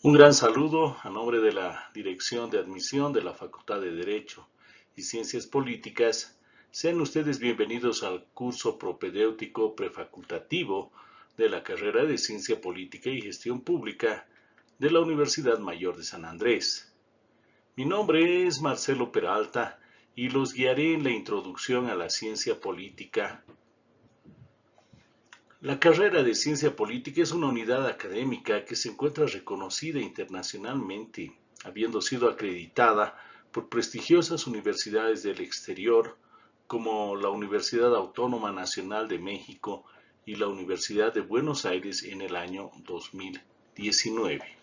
Un gran saludo a nombre de la Dirección de Admisión de la Facultad de Derecho y Ciencias Políticas. Sean ustedes bienvenidos al curso propedéutico prefacultativo de la carrera de Ciencia Política y Gestión Pública de la Universidad Mayor de San Andrés. Mi nombre es Marcelo Peralta y los guiaré en la introducción a la ciencia política. La carrera de Ciencia Política es una unidad académica que se encuentra reconocida internacionalmente, habiendo sido acreditada por prestigiosas universidades del exterior como la Universidad Autónoma Nacional de México y la Universidad de Buenos Aires en el año 2019.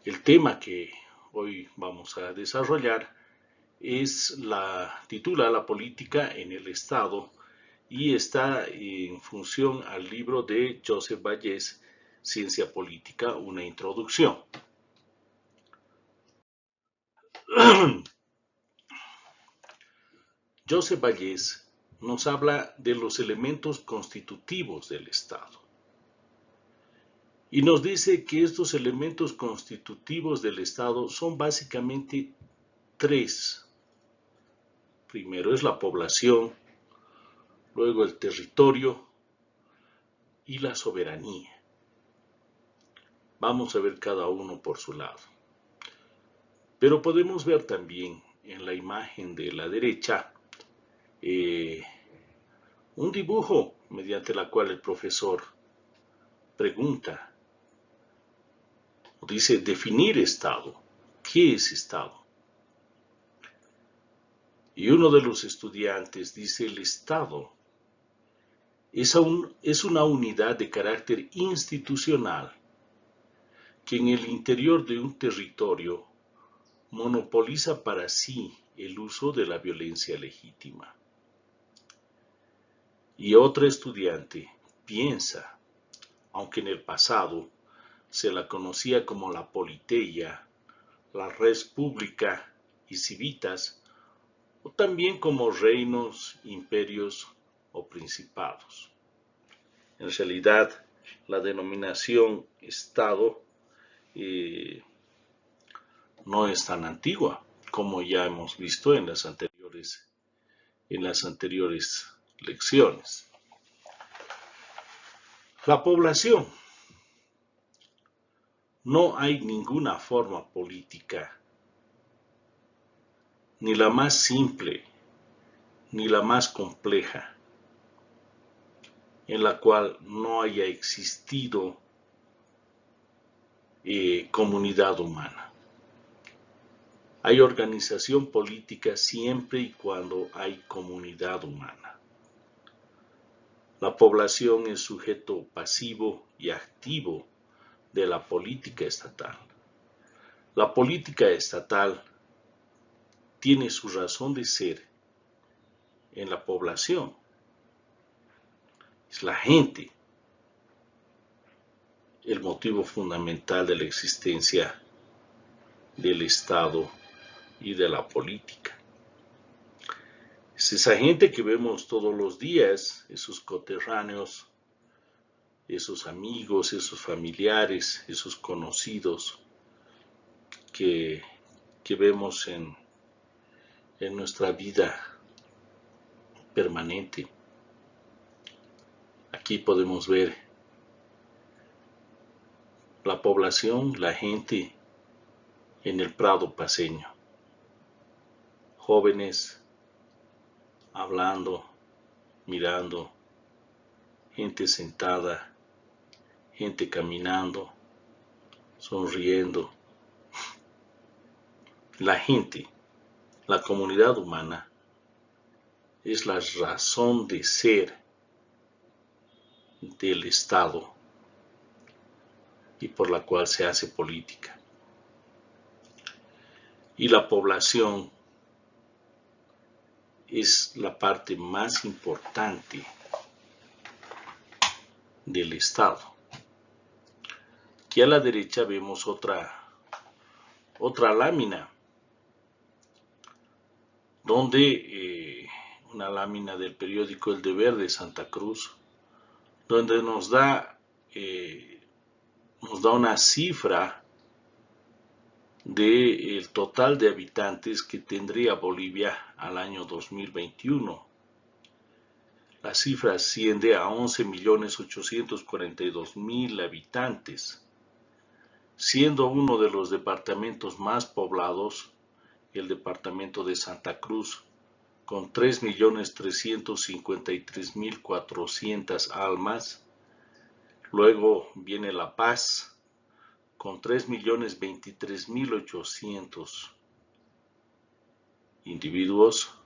El tema que hoy vamos a desarrollar titula La política en el Estado y está en función al libro de Joseph Vallès, Ciencia Política, una introducción. Joseph Vallès nos habla de los elementos constitutivos del Estado y nos dice que estos elementos constitutivos del Estado son básicamente tres. Primero es la población, luego el territorio y la soberanía. Vamos a ver cada uno por su lado. Pero podemos ver también en la imagen de la derecha un dibujo mediante la cual el profesor pregunta, o dice definir Estado. ¿Qué es Estado? Y uno de los estudiantes dice el Estado es una unidad de carácter institucional que en el interior de un territorio monopoliza para sí el uso de la violencia legítima. Y otro estudiante piensa, aunque en el pasado se la conocía como la politeia, la res publica y civitas, o también como reinos, imperios o principados. En realidad, la denominación Estado no es tan antigua como ya hemos visto en las anteriores lecciones. La población. No hay ninguna forma política, ni la más simple, ni la más compleja, en la cual no haya existido comunidad humana. Hay organización política siempre y cuando hay comunidad humana. La población es sujeto pasivo y activo de la política estatal. La política estatal tiene su razón de ser en la población. Es la gente el motivo fundamental de la existencia del Estado y de la política. Es esa gente que vemos todos los días, esos coterráneos, esos amigos, esos familiares, esos conocidos que vemos en nuestra vida permanente. Aquí podemos ver la población, la gente en el Prado paceño. Jóvenes hablando, mirando, gente sentada, gente caminando, sonriendo. La gente, la comunidad humana, es la razón de ser del Estado y por la cual se hace política. Y la población es la parte más importante del Estado. Aquí a la derecha vemos otra lámina, donde una lámina del periódico El Deber de Santa Cruz donde nos da una cifra del total de habitantes que tendría Bolivia al año 2021. La cifra asciende a 11.842.000 habitantes, siendo uno de los departamentos más poblados el departamento de Santa Cruz, con 3.353.400 almas. Luego viene La Paz, con 3.023.800 individuos.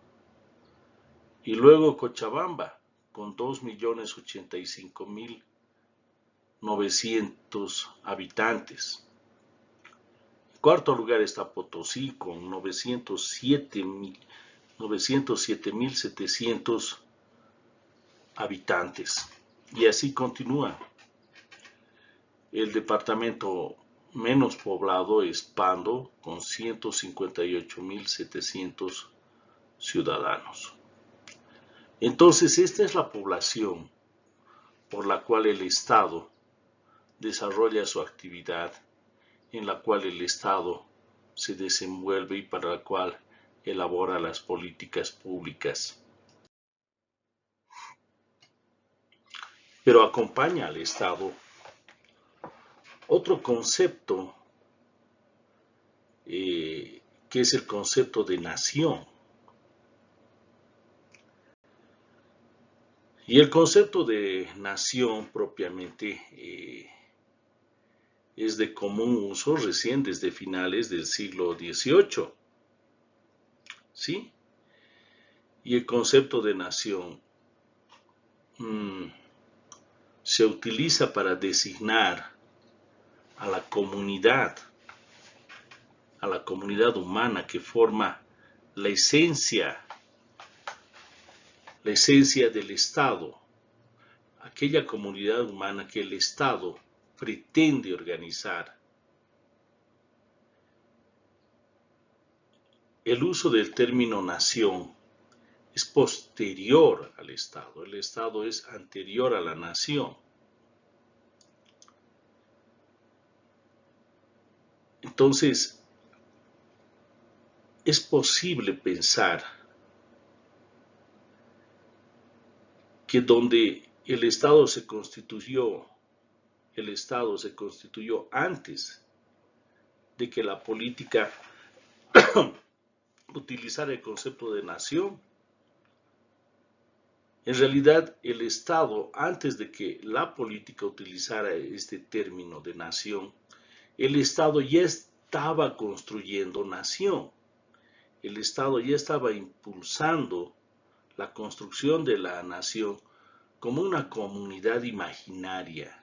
Y luego Cochabamba, con 2.085.900 habitantes. En cuarto lugar está Potosí, con 907.700 habitantes. Y así continúa. El departamento menos poblado es Pando, con 158.700 ciudadanos. Entonces, esta es la población por la cual el Estado desarrolla su actividad, en la cual el Estado se desenvuelve y para la cual elabora las políticas públicas. Pero acompaña al Estado otro concepto, que es el concepto de nación. Y el concepto de nación propiamente es de común uso recién desde finales del siglo XVIII. ¿Sí? Y el concepto de nación se utiliza para designar a la comunidad humana que forma la esencia del Estado, aquella comunidad humana que el Estado pretende organizar. El uso del término nación es posterior al Estado. El Estado es anterior a la nación. Entonces, es posible pensar que donde el Estado se constituyó antes de que la política utilizara el concepto de nación. En realidad, el Estado, antes de que la política utilizara este término de nación, el Estado ya estaba construyendo nación. El Estado ya estaba impulsando la construcción de la nación como una comunidad imaginaria.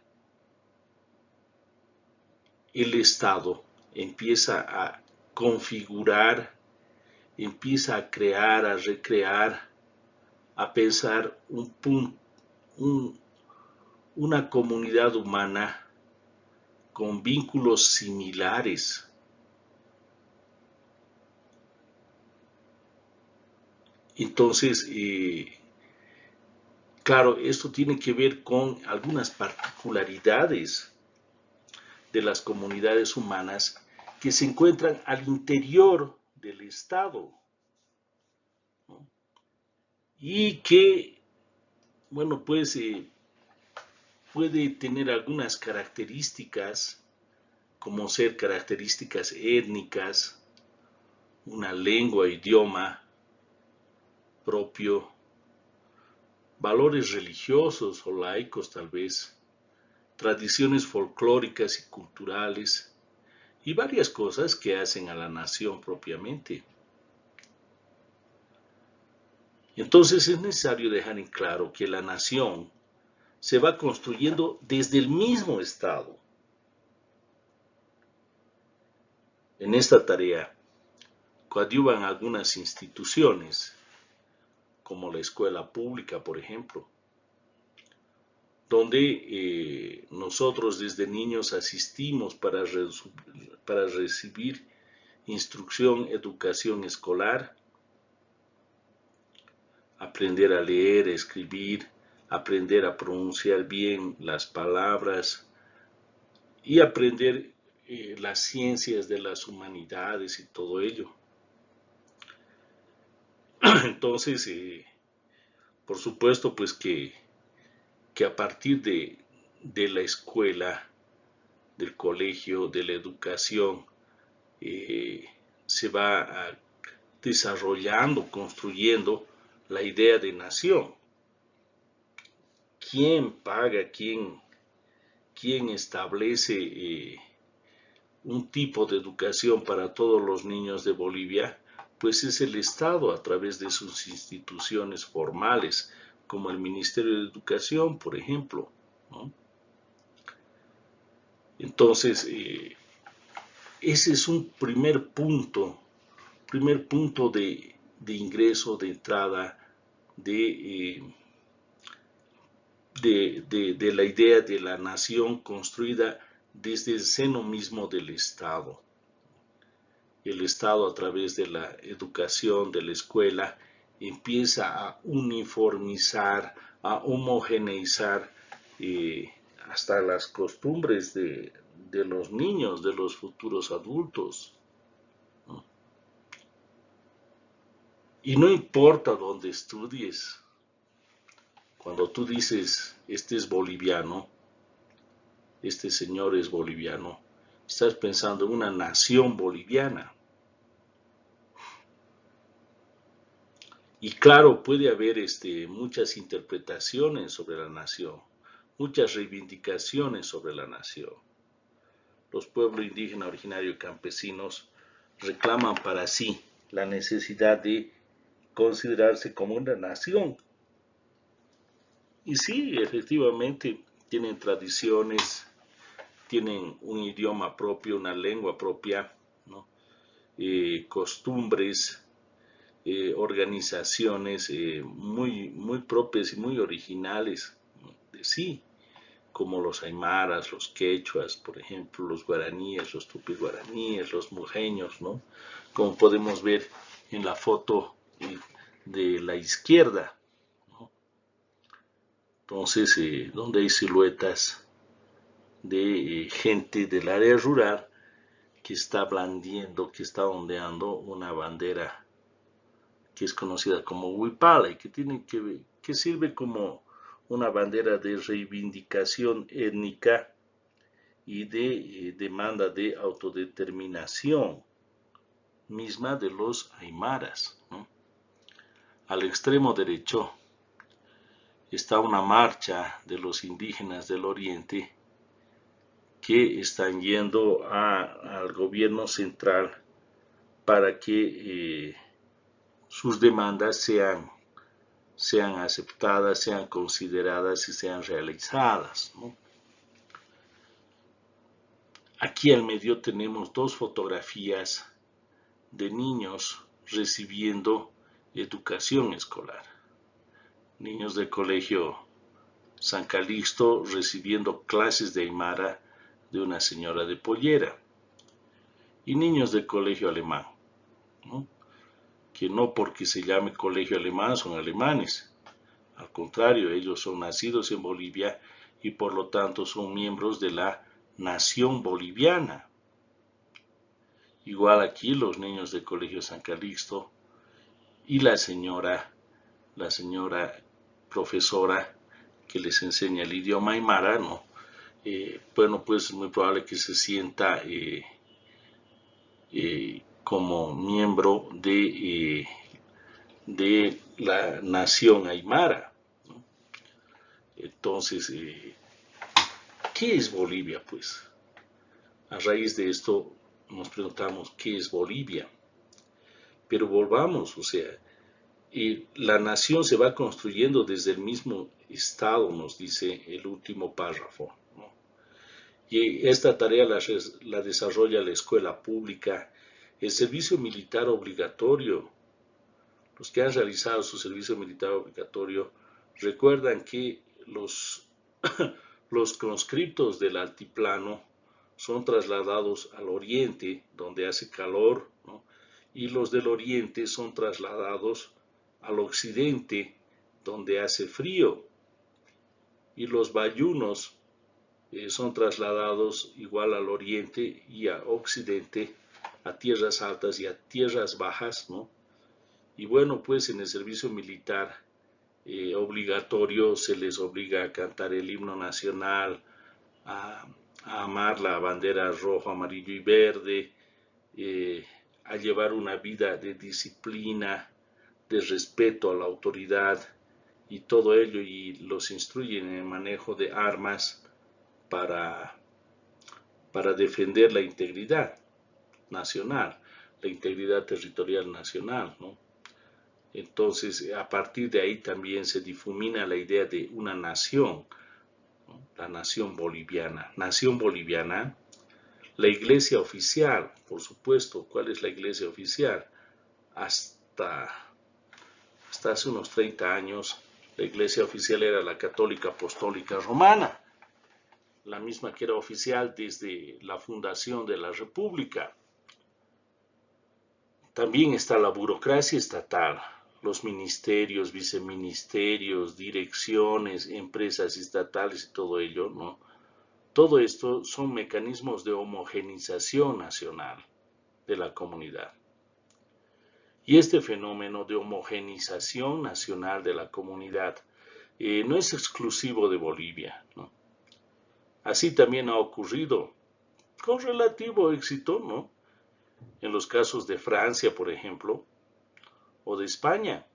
El Estado empieza a configurar, empieza a crear, a recrear, a pensar una comunidad humana con vínculos similares. Entonces, claro, esto tiene que ver con algunas particularidades de las comunidades humanas que se encuentran al interior del Estado, ¿no? Y que, bueno, pues puede tener algunas características, como ser características étnicas, una lengua, idioma propio, valores religiosos o laicos tal vez, tradiciones folclóricas y culturales, y varias cosas que hacen a la nación propiamente. Entonces es necesario dejar en claro que la nación se va construyendo desde el mismo Estado. En esta tarea coadyuvan algunas instituciones, como la escuela pública, por ejemplo, donde nosotros desde niños asistimos para recibir instrucción, educación escolar, aprender a leer, a escribir, aprender a pronunciar bien las palabras y aprender las ciencias de las humanidades y todo ello. Entonces, por supuesto, pues que a partir de la escuela, del colegio, de la educación, se va desarrollando, construyendo la idea de nación. ¿Quién paga? ¿Quién establece un tipo de educación para todos los niños de Bolivia? Pues es el Estado a través de sus instituciones formales, como el Ministerio de Educación, por ejemplo, ¿no? Entonces, ese es un primer punto de ingreso, de entrada, de la idea de la nación construida desde el seno mismo del Estado. El Estado, a través de la educación, de la escuela, empieza a uniformizar, a homogeneizar hasta las costumbres de los niños, de los futuros adultos. Y no importa dónde estudies, cuando tú dices, este es boliviano, este señor es boliviano, estás pensando en una nación boliviana. Y claro, puede haber muchas interpretaciones sobre la nación, muchas reivindicaciones sobre la nación. Los pueblos indígenas originarios y campesinos reclaman para sí la necesidad de considerarse como una nación. Y sí, efectivamente, tienen tradiciones, tienen un idioma propio, una lengua propia, ¿no? Costumbres, organizaciones muy propias y muy originales de sí, como los aymaras, los quechuas, por ejemplo, los guaraníes, los tupis guaraníes, los mujeños, ¿no? Como podemos ver en la foto de la izquierda, ¿no? Entonces, donde hay siluetas de gente del área rural que está blandiendo, que está ondeando una bandera que es conocida como huipala y que sirve como una bandera de reivindicación étnica y de demanda de autodeterminación misma de los aymaras, ¿no? Al extremo derecho está una marcha de los indígenas del oriente que están yendo al gobierno central para que sus demandas sean aceptadas, sean consideradas y sean realizadas, ¿no? Aquí al medio tenemos dos fotografías de niños recibiendo educación escolar. Niños del colegio San Calixto recibiendo clases de aymara de una señora de Pollera. Y niños del colegio alemán, ¿no? Que no porque se llame colegio alemán son alemanes. Al contrario, ellos son nacidos en Bolivia y por lo tanto son miembros de la nación boliviana. Igual aquí los niños del colegio San Calixto y la señora profesora que les enseña el idioma aymara, ¿no? Bueno, pues es muy probable que se sienta como miembro de la nación aymara, ¿no? Entonces, ¿qué es Bolivia? Pues a raíz de esto nos preguntamos qué es Bolivia. Pero volvamos, o sea, la nación se va construyendo desde el mismo Estado, nos dice el último párrafo, ¿no? Y esta tarea la desarrolla la escuela pública, el servicio militar obligatorio. Los que han realizado su servicio militar obligatorio recuerdan que los conscriptos del altiplano son trasladados al oriente, donde hace calor, ¿no? Y los del oriente son trasladados al occidente, donde hace frío. y los bayunos son trasladados igual al oriente y a occidente, a tierras altas y a tierras bajas, ¿no? Y bueno, pues en el servicio militar obligatorio se les obliga a cantar el himno nacional, a, a amar la bandera rojo, amarillo y verde, a llevar una vida de disciplina, de respeto a la autoridad y todo ello, y los instruyen en el manejo de armas para, para defender la integridad nacional, la integridad territorial nacional, ¿no? Entonces, a partir de ahí también se difumina la idea de una nación, ¿no? La nación boliviana. Nación boliviana, la iglesia oficial, por supuesto. ¿Cuál es la iglesia oficial? Hasta hace unos 30 años, la iglesia oficial era la católica apostólica romana, la misma que era oficial desde la fundación de la República. También está la burocracia estatal, los ministerios, viceministerios, direcciones, empresas estatales y todo ello, ¿no? Todo esto son mecanismos de homogenización nacional de la comunidad. Y este fenómeno de homogenización nacional de la comunidad no es exclusivo de Bolivia, ¿no? Así también ha ocurrido con relativo éxito, ¿no? En los casos de Francia, por ejemplo, o de España,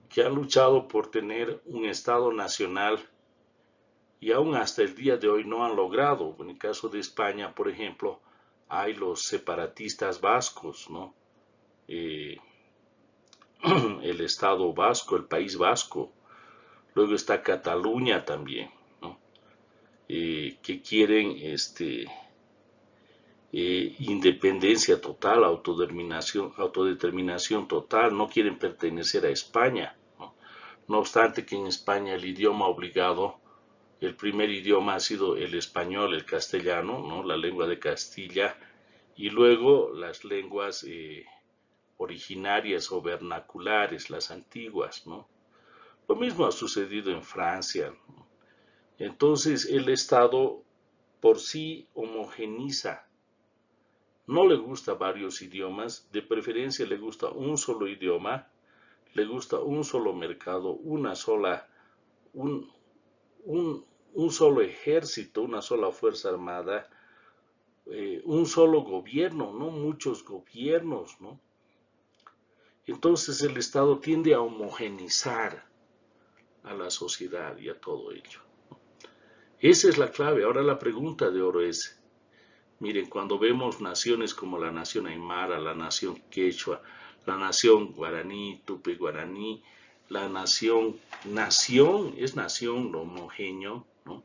que han luchado por tener un Estado nacional y aún hasta el día de hoy no han logrado. En el caso de España, por ejemplo, hay los separatistas vascos, ¿no? El Estado vasco, el País Vasco. Luego está Cataluña también, ¿no? Que quieren independencia total, autodeterminación total, no quieren pertenecer a España, ¿no? No obstante que en España el idioma obligado, el primer idioma ha sido el español, el castellano, ¿no? La lengua de Castilla, y luego las lenguas originarias o vernaculares, las antiguas, ¿no? Lo mismo ha sucedido en Francia, ¿no? Entonces el Estado por sí homogeniza. No le gusta varios idiomas, de preferencia le gusta un solo idioma, le gusta un solo mercado, un solo ejército, una sola fuerza armada, un solo gobierno, no muchos gobiernos, ¿no? Entonces el Estado tiende a homogenizar a la sociedad y a todo ello. Esa es la clave. Ahora la pregunta de oro es, miren, cuando vemos naciones como la nación aymara, la nación quechua, la nación guaraní, tupi guaraní, la nación, es nación lo homogéneo, ¿no?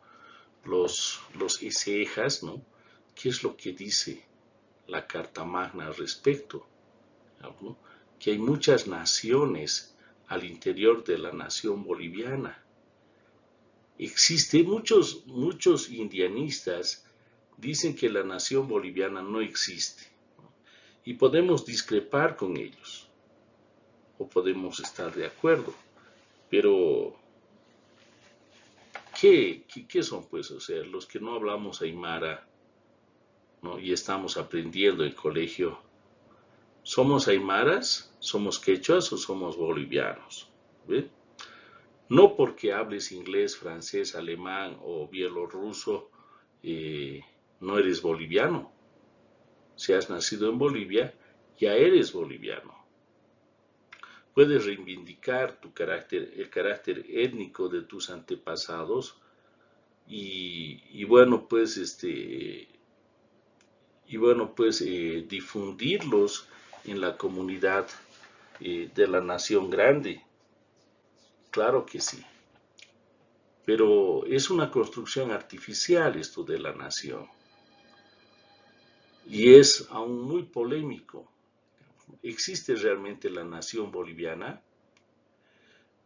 Los isejas, ¿no? ¿Qué es lo que dice la Carta Magna al respecto? ¿No? Que hay muchas naciones al interior de la nación boliviana. Existen muchos indianistas dicen que la nación boliviana no existe, ¿no? Y podemos discrepar con ellos o podemos estar de acuerdo, pero ¿qué son pues? O sea, los que no hablamos aymara, ¿no? Y estamos aprendiendo en colegio, ¿somos aymaras, somos quechuas o somos bolivianos? ¿Ve? No porque hables inglés, francés, alemán o bielorruso, no eres boliviano. Si has nacido en Bolivia, ya eres boliviano. Puedes reivindicar el carácter étnico de tus antepasados y bueno, pues difundirlos en la comunidad de la nación grande. Claro que sí. Pero es una construcción artificial esto de la nación. Y es aún muy polémico. ¿Existe realmente la nación boliviana?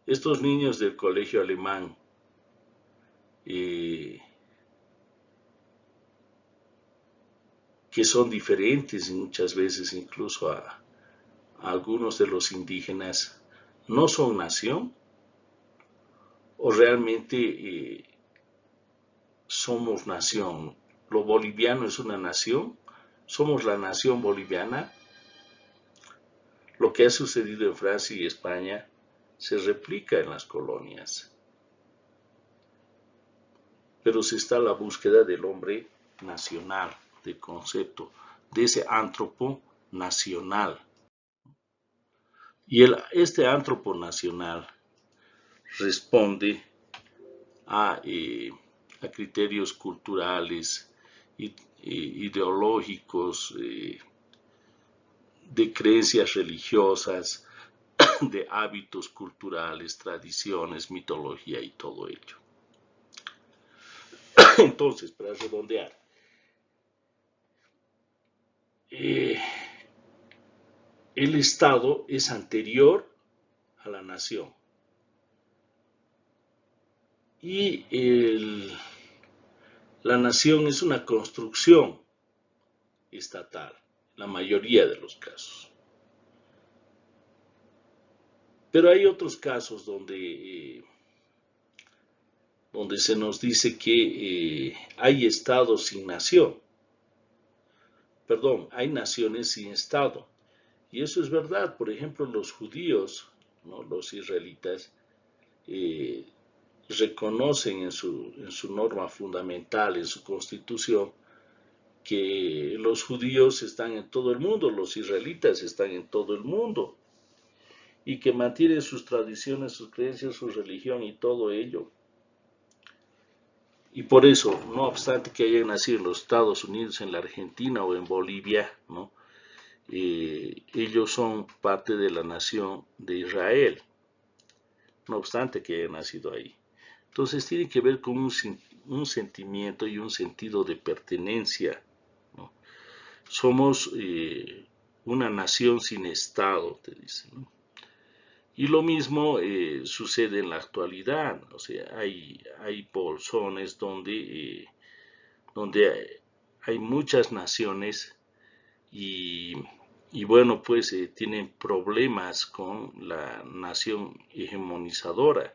Estos niños del colegio alemán que son diferentes muchas veces incluso a algunos de los indígenas, ¿no son nación? o realmente somos nación. Lo boliviano es una nación, somos la nación boliviana. Lo que ha sucedido en Francia y España se replica en las colonias, pero se está la búsqueda del hombre nacional, del concepto, de ese antropo nacional. Y este antropo nacional responde a criterios culturales, ideológicos, de creencias religiosas, de hábitos culturales, tradiciones, mitología y todo ello. Entonces, para redondear, el Estado es anterior a la nación y la nación es una construcción estatal, la mayoría de los casos. Pero hay otros casos donde se nos dice que hay estados sin nación. Perdón, hay naciones sin estado. Y eso es verdad. Por ejemplo, los judíos, ¿no? Los israelitas, reconocen en su norma fundamental, en su constitución, que los judíos están en todo el mundo, los israelitas están en todo el mundo, y que mantienen sus tradiciones, sus creencias, su religión y todo ello. Y por eso, no obstante que hayan nacido en los Estados Unidos, en la Argentina o en Bolivia, ¿no? Ellos son parte de la nación de Israel, no obstante que hayan nacido ahí. Entonces tiene que ver con un sentimiento y un sentido de pertenencia, ¿no? Somos una nación sin Estado, te dicen, ¿no? Y lo mismo sucede en la actualidad. O sea, hay bolsones donde hay muchas naciones y bueno, pues tienen problemas con la nación hegemonizadora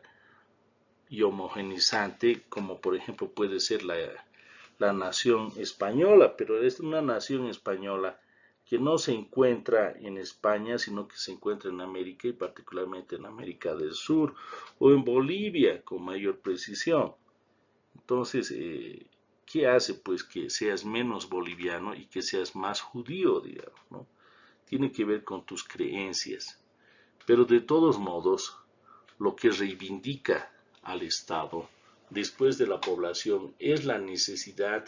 y homogenizante, como por ejemplo puede ser la nación española, pero es una nación española que no se encuentra en España, sino que se encuentra en América y particularmente en América del Sur o en Bolivia con mayor precisión. Entonces, ¿qué hace? Pues que seas menos boliviano y que seas más judío, digamos, ¿no? Tiene que ver con tus creencias. Pero de todos modos, lo que reivindica al Estado después de la población es la necesidad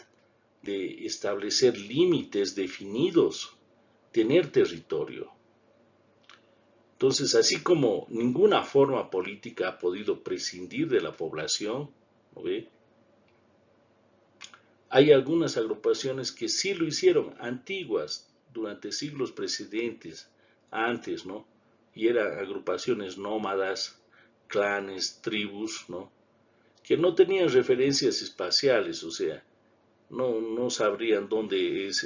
de establecer límites definidos, tener territorio. Entonces, así como ninguna forma política ha podido prescindir de la población, ¿no ve? Hay algunas agrupaciones que sí lo hicieron, antiguas, durante siglos precedentes, antes, ¿no? Y eran agrupaciones nómadas, clanes, tribus, ¿no? Que no tenían referencias espaciales, o sea, no sabrían dónde es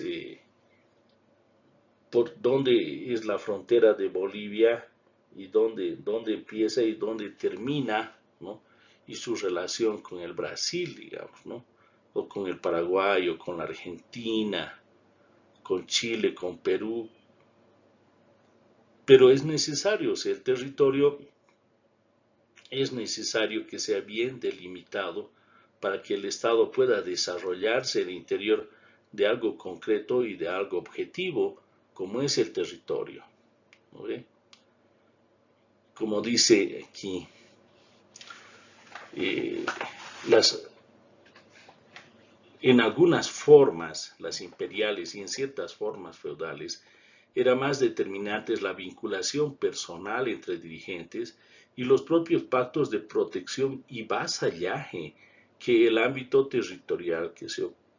la frontera de Bolivia y dónde empieza y dónde termina, ¿no? Y su relación con el Brasil, digamos, ¿no? O con el Paraguay, o con la Argentina, con Chile, con Perú. Pero es necesario, o sea, el territorio es necesario que sea bien delimitado para que el Estado pueda desarrollarse en el interior de algo concreto y de algo objetivo, como es el territorio, ¿no ve? Como dice aquí, eh, en algunas formas, las imperiales, y en ciertas formas feudales, era más determinante la vinculación personal entre dirigentes y los propios pactos de protección y vasallaje que el ámbito territorial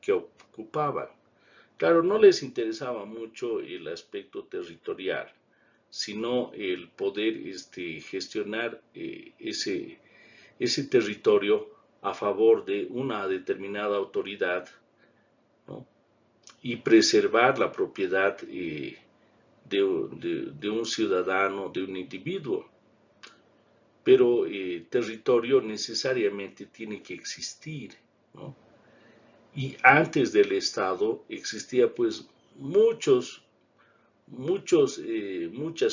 que ocupaban. Claro, no les interesaba mucho el aspecto territorial, sino el poder gestionar ese territorio a favor de una determinada autoridad, ¿no? Y preservar la propiedad de un ciudadano, de un individuo. pero territorio necesariamente tiene que existir, ¿no? Y antes del Estado existía pues muchas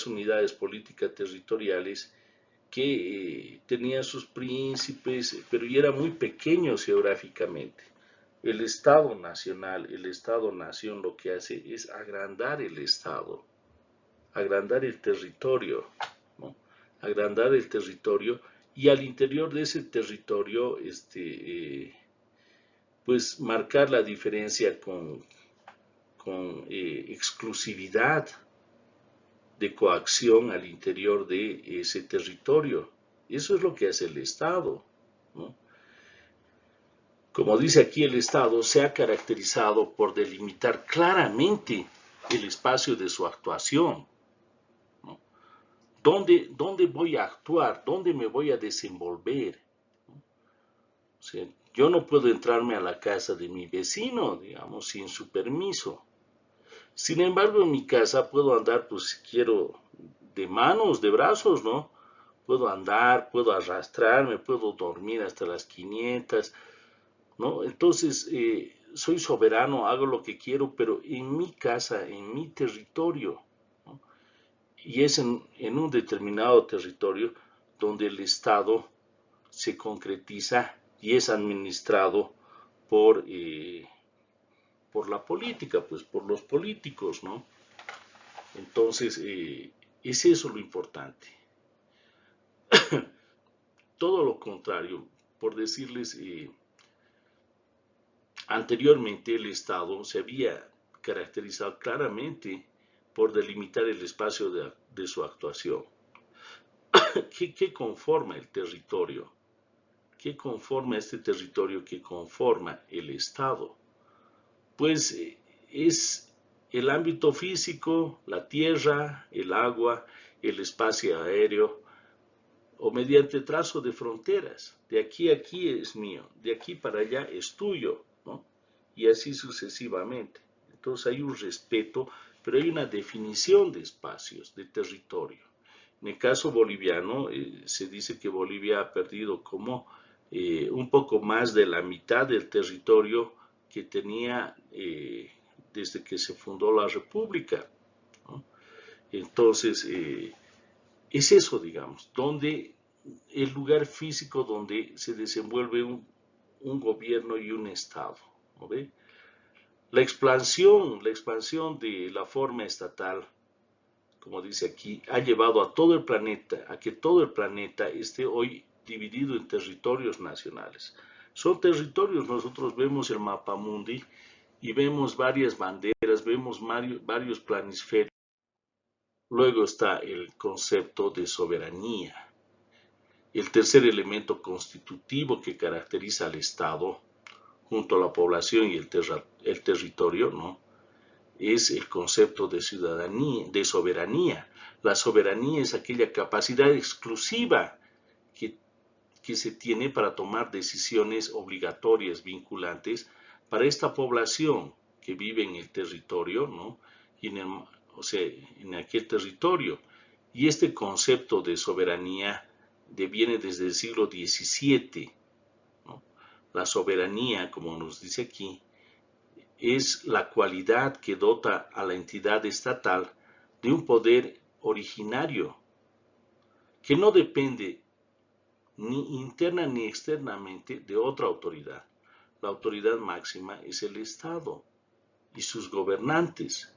unidades políticas territoriales que tenían sus príncipes, pero ya era muy pequeños geográficamente. El Estado nacional, el Estado-nación lo que hace es agrandar el Estado, agrandar el territorio, ¿no? Agrandar el territorio y al interior de ese territorio, pues marcar la diferencia con exclusividad de coacción al interior de ese territorio. Eso es lo que hace el Estado, ¿no? Como dice aquí, el Estado se ha caracterizado por delimitar claramente el espacio de su actuación, ¿no? ¿Dónde voy a actuar? ¿Dónde me voy a desenvolver? O sea, yo no puedo entrarme a la casa de mi vecino, digamos, sin su permiso. Sin embargo, en mi casa puedo andar, pues si quiero, de manos, de brazos, ¿no? Puedo andar, puedo arrastrarme, puedo dormir hasta las 500, ¿no? Entonces, soy soberano, hago lo que quiero, pero en mi casa, en mi territorio, ¿no? Y es en un determinado territorio donde el Estado se concretiza y es administrado por, eh, por la política, pues por los políticos, ¿no? Entonces, es eso lo importante. Todo lo contrario, por decirles, anteriormente el Estado se había caracterizado claramente por delimitar el espacio de su actuación. ¿Qué conforma el territorio? ¿Qué conforma este territorio que conforma el Estado? Pues es el ámbito físico, la tierra, el agua, el espacio aéreo, o mediante trazo de fronteras. De aquí a aquí es mío, de aquí para allá es tuyo, ¿no? Y así sucesivamente. Entonces hay un respeto, pero hay una definición de espacios, de territorio. En el caso boliviano, se dice que Bolivia ha perdido como un poco más de la mitad del territorio que tenía desde que se fundó la República, ¿no? Entonces, es eso, digamos, donde el lugar físico donde se desenvuelve un gobierno y un Estado, ¿no ve? La expansión de la forma estatal, como dice aquí, ha llevado a todo el planeta, a que todo el planeta esté hoy dividido en territorios nacionales. Son territorios, nosotros vemos el mapamundi y vemos varias banderas, vemos varios planisferios. Luego está el concepto de soberanía. El tercer elemento constitutivo que caracteriza al Estado, junto a la población y el territorio, ¿no? Es el concepto de ciudadanía, de soberanía. La soberanía es aquella capacidad exclusiva que, que se tiene para tomar decisiones obligatorias, vinculantes, para esta población que vive en el territorio, ¿no? Y o sea, en aquel territorio. Y este concepto de soberanía deviene desde el siglo XVII, ¿no? La soberanía, como nos dice aquí, es la cualidad que dota a la entidad estatal de un poder originario que no depende ni interna ni externamente de otra autoridad. La autoridad máxima es el Estado y sus gobernantes.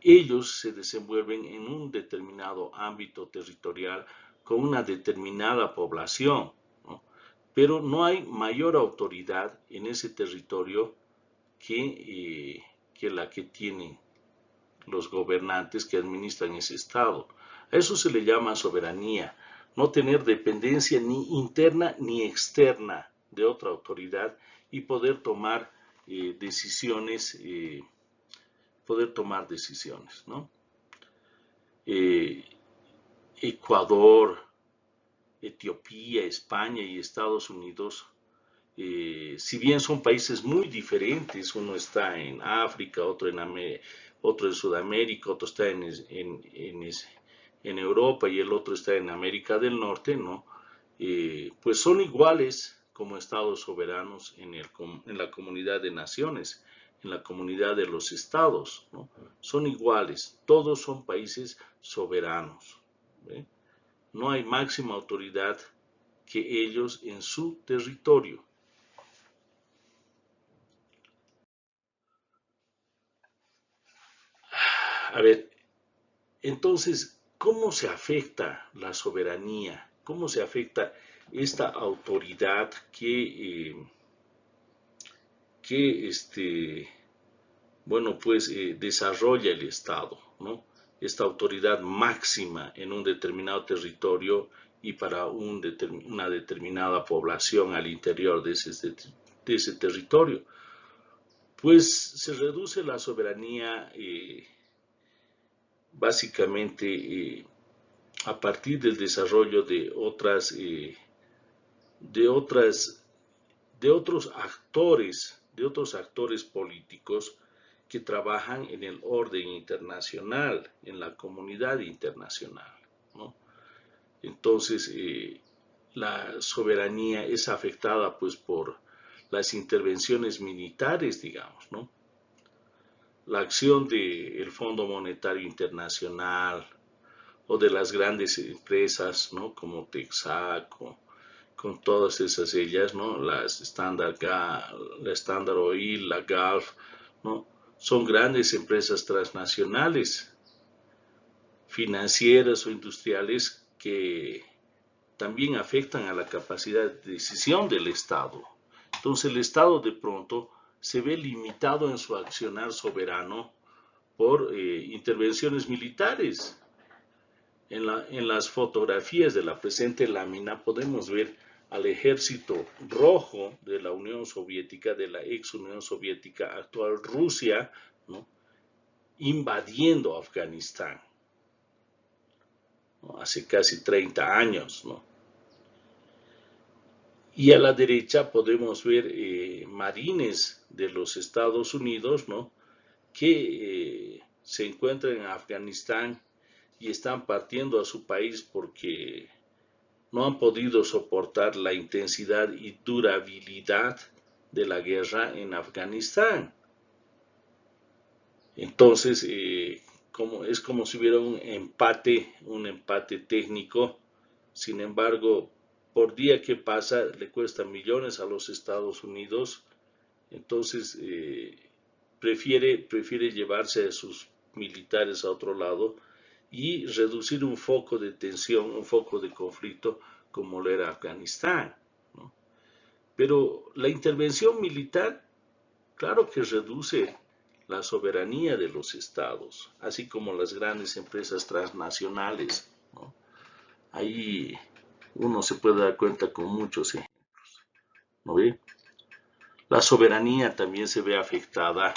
Ellos se desenvuelven en un determinado ámbito territorial con una determinada población, ¿no? Pero no hay mayor autoridad en ese territorio que la que tienen los gobernantes que administran ese Estado. A eso se le llama soberanía, no tener dependencia ni interna ni externa de otra autoridad y poder tomar decisiones, ¿no? Eh, Ecuador, Etiopía, España y Estados Unidos, si bien son países muy diferentes, uno está en África, otro en Sudamérica, otro está en Europa y el otro está en América del Norte, ¿no? pues son iguales como estados soberanos en la comunidad de naciones, en la comunidad de los estados, ¿no? Son iguales, todos son países soberanos, ¿ve? No hay máxima autoridad que ellos en su territorio. A ver, entonces, ¿cómo se afecta la soberanía? ¿Cómo se afecta esta autoridad que bueno, pues desarrolla el Estado, ¿no? Esta autoridad máxima en un determinado territorio y para una determinada población al interior de ese territorio. Pues se reduce la soberanía básicamente a partir del desarrollo de otras, de otros actores políticos que trabajan en el orden internacional, en la comunidad internacional, ¿no? Entonces, la soberanía es afectada pues por las intervenciones militares, digamos, ¿no? La acción del Fondo Monetario Internacional o de las grandes empresas, ¿no? Como Texaco, con todas esas ellas, ¿no? La Standard Oil, la Gulf, ¿no? Son grandes empresas transnacionales, financieras o industriales que también afectan a la capacidad de decisión del Estado. Entonces el Estado de pronto se ve limitado en su accionar soberano por intervenciones militares. En las fotografías de la presente lámina podemos ver al ejército rojo de la Unión Soviética, de la ex Unión Soviética, actual Rusia, ¿no? Invadiendo Afganistán, ¿no? Hace casi 30 años, ¿no? Y a la derecha podemos ver marines de los Estados Unidos, ¿no? Que se encuentran en Afganistán y están partiendo a su país porque no han podido soportar la intensidad y durabilidad de la guerra en Afganistán. Entonces, es como si hubiera un empate técnico. Sin embargo, por día que pasa le cuesta millones a los Estados Unidos. Entonces, prefiere llevarse a sus militares a otro lado y reducir un foco de tensión, un foco de conflicto como lo era Afganistán, ¿no? Pero la intervención militar, claro que reduce la soberanía de los estados, así como las grandes empresas transnacionales, ¿no? Ahí uno se puede dar cuenta con muchos ejemplos, ¿no ve? La soberanía también se ve afectada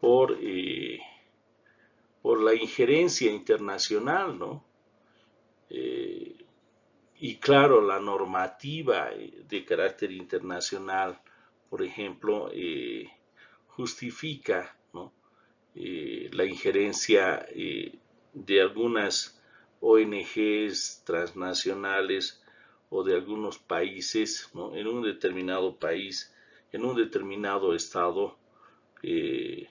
por, eh, por la injerencia internacional, ¿no? Eh, y claro, la normativa de carácter internacional, por ejemplo, justifica, ¿no? La injerencia de algunas ONGs transnacionales o de algunos países, ¿no? En un determinado país, en un determinado estado, eh,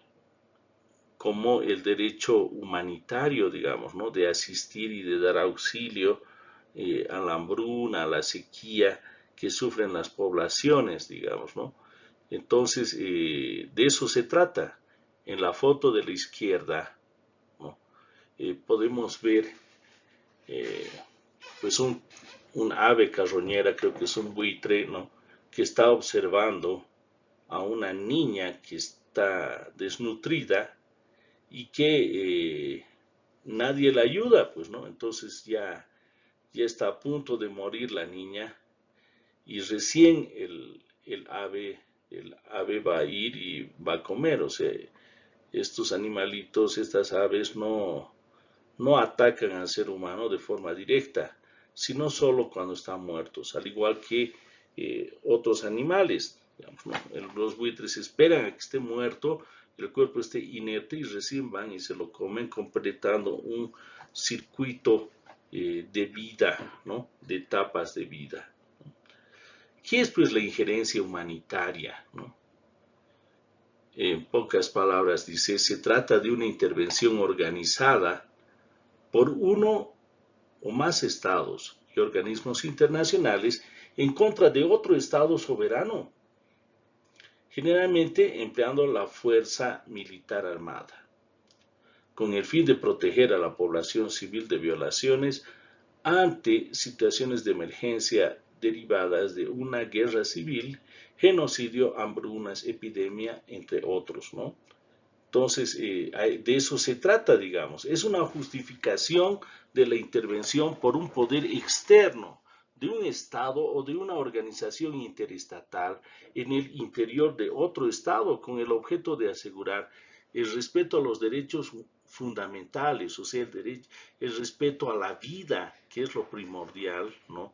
como el derecho humanitario, digamos, ¿no? De asistir y de dar auxilio a la hambruna, a la sequía que sufren las poblaciones, digamos, ¿no? Entonces, de eso se trata. En la foto de la izquierda, ¿no? Podemos ver eh, pues un ave carroñera, creo que es un buitre, ¿no? Que está observando a una niña que está desnutrida y que nadie la ayuda, pues, ¿no? Entonces ya está a punto de morir la niña y recién el ave va a ir y va a comer, o sea, estos animalitos, estas aves no atacan al ser humano de forma directa, sino solo cuando están muertos, al igual que otros animales. Digamos, ¿no? Los buitres esperan a que esté muerto, el cuerpo esté inerte y recién van y se lo comen, completando un circuito de vida, ¿no? De etapas de vida. ¿Qué es pues la injerencia humanitaria, ¿no? En pocas palabras dice, se trata de una intervención organizada por uno o más estados y organismos internacionales en contra de otro estado soberano, generalmente empleando la fuerza militar armada, con el fin de proteger a la población civil de violaciones ante situaciones de emergencia derivadas de una guerra civil, genocidio, hambrunas, epidemia, entre otros, ¿no? Entonces, de eso se trata, digamos. Es una justificación de la intervención por un poder externo de un Estado o de una organización interestatal en el interior de otro Estado con el objeto de asegurar el respeto a los derechos fundamentales, o sea, el respeto a la vida, que es lo primordial, ¿no?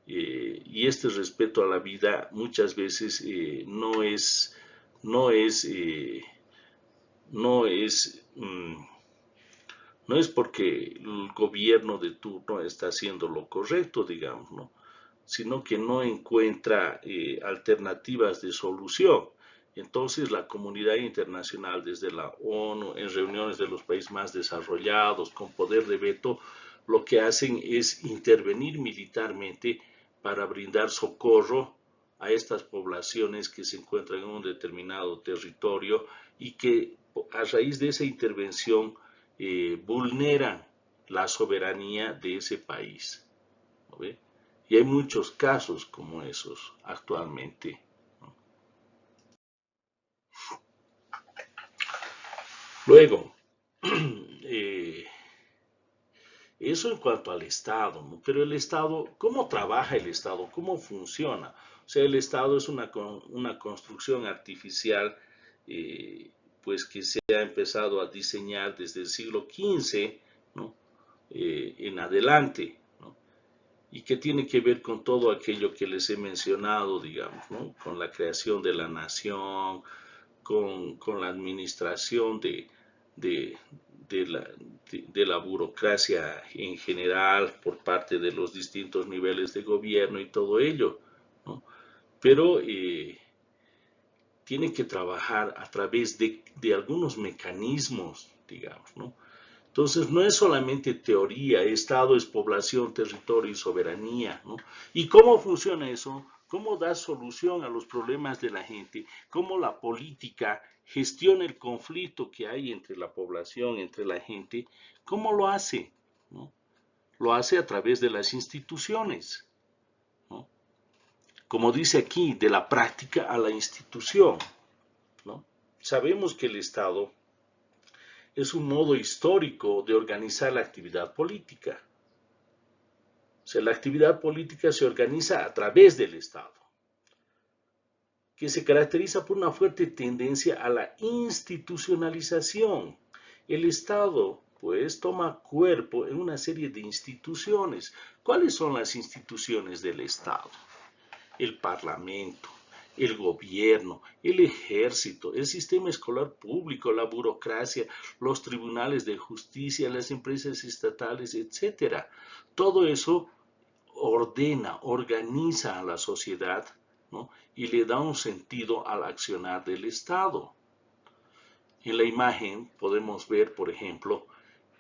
Y este respeto a la vida muchas veces no es no es, no es porque el gobierno de turno está haciendo lo correcto, digamos, ¿no? Sino que no encuentra alternativas de solución. Entonces la comunidad internacional, desde la ONU, en reuniones de los países más desarrollados, con poder de veto, lo que hacen es intervenir militarmente para brindar socorro a estas poblaciones que se encuentran en un determinado territorio y que a raíz de esa intervención vulneran la soberanía de ese país, ¿no ve? Y hay muchos casos como esos actualmente, ¿no? Luego, eh, eso en cuanto al Estado, ¿no? Pero el Estado, ¿cómo trabaja el Estado? ¿Cómo funciona? O sea, el Estado es una construcción artificial, pues que se ha empezado a diseñar desde el siglo XV, ¿no? En adelante, ¿no? Y que tiene que ver con todo aquello que les he mencionado, digamos, ¿no? Con la creación de la nación, con la administración de, de la burocracia en general por parte de los distintos niveles de gobierno y todo ello, ¿no? Pero tiene que trabajar a través de algunos mecanismos, digamos, ¿no? Entonces, no es solamente teoría, Estado es población, territorio y soberanía, ¿no? ¿Y cómo funciona eso? ¿Cómo da solución a los problemas de la gente? ¿Cómo la política gestiona el conflicto que hay entre la población, entre la gente? ¿Cómo lo hace? ¿No? Lo hace a través de las instituciones, ¿no? Como dice aquí, de la práctica a la institución, ¿no? Sabemos que el Estado es un modo histórico de organizar la actividad política. O sea, la actividad política se organiza a través del Estado, que se caracteriza por una fuerte tendencia a la institucionalización. El Estado, pues, toma cuerpo en una serie de instituciones. ¿Cuáles son las instituciones del Estado? El Parlamento, el gobierno, el ejército, el sistema escolar público, la burocracia, los tribunales de justicia, las empresas estatales, etcétera. Todo eso ordena, organiza a la sociedad, ¿no? Y le da un sentido al accionar del Estado. En la imagen podemos ver, por ejemplo,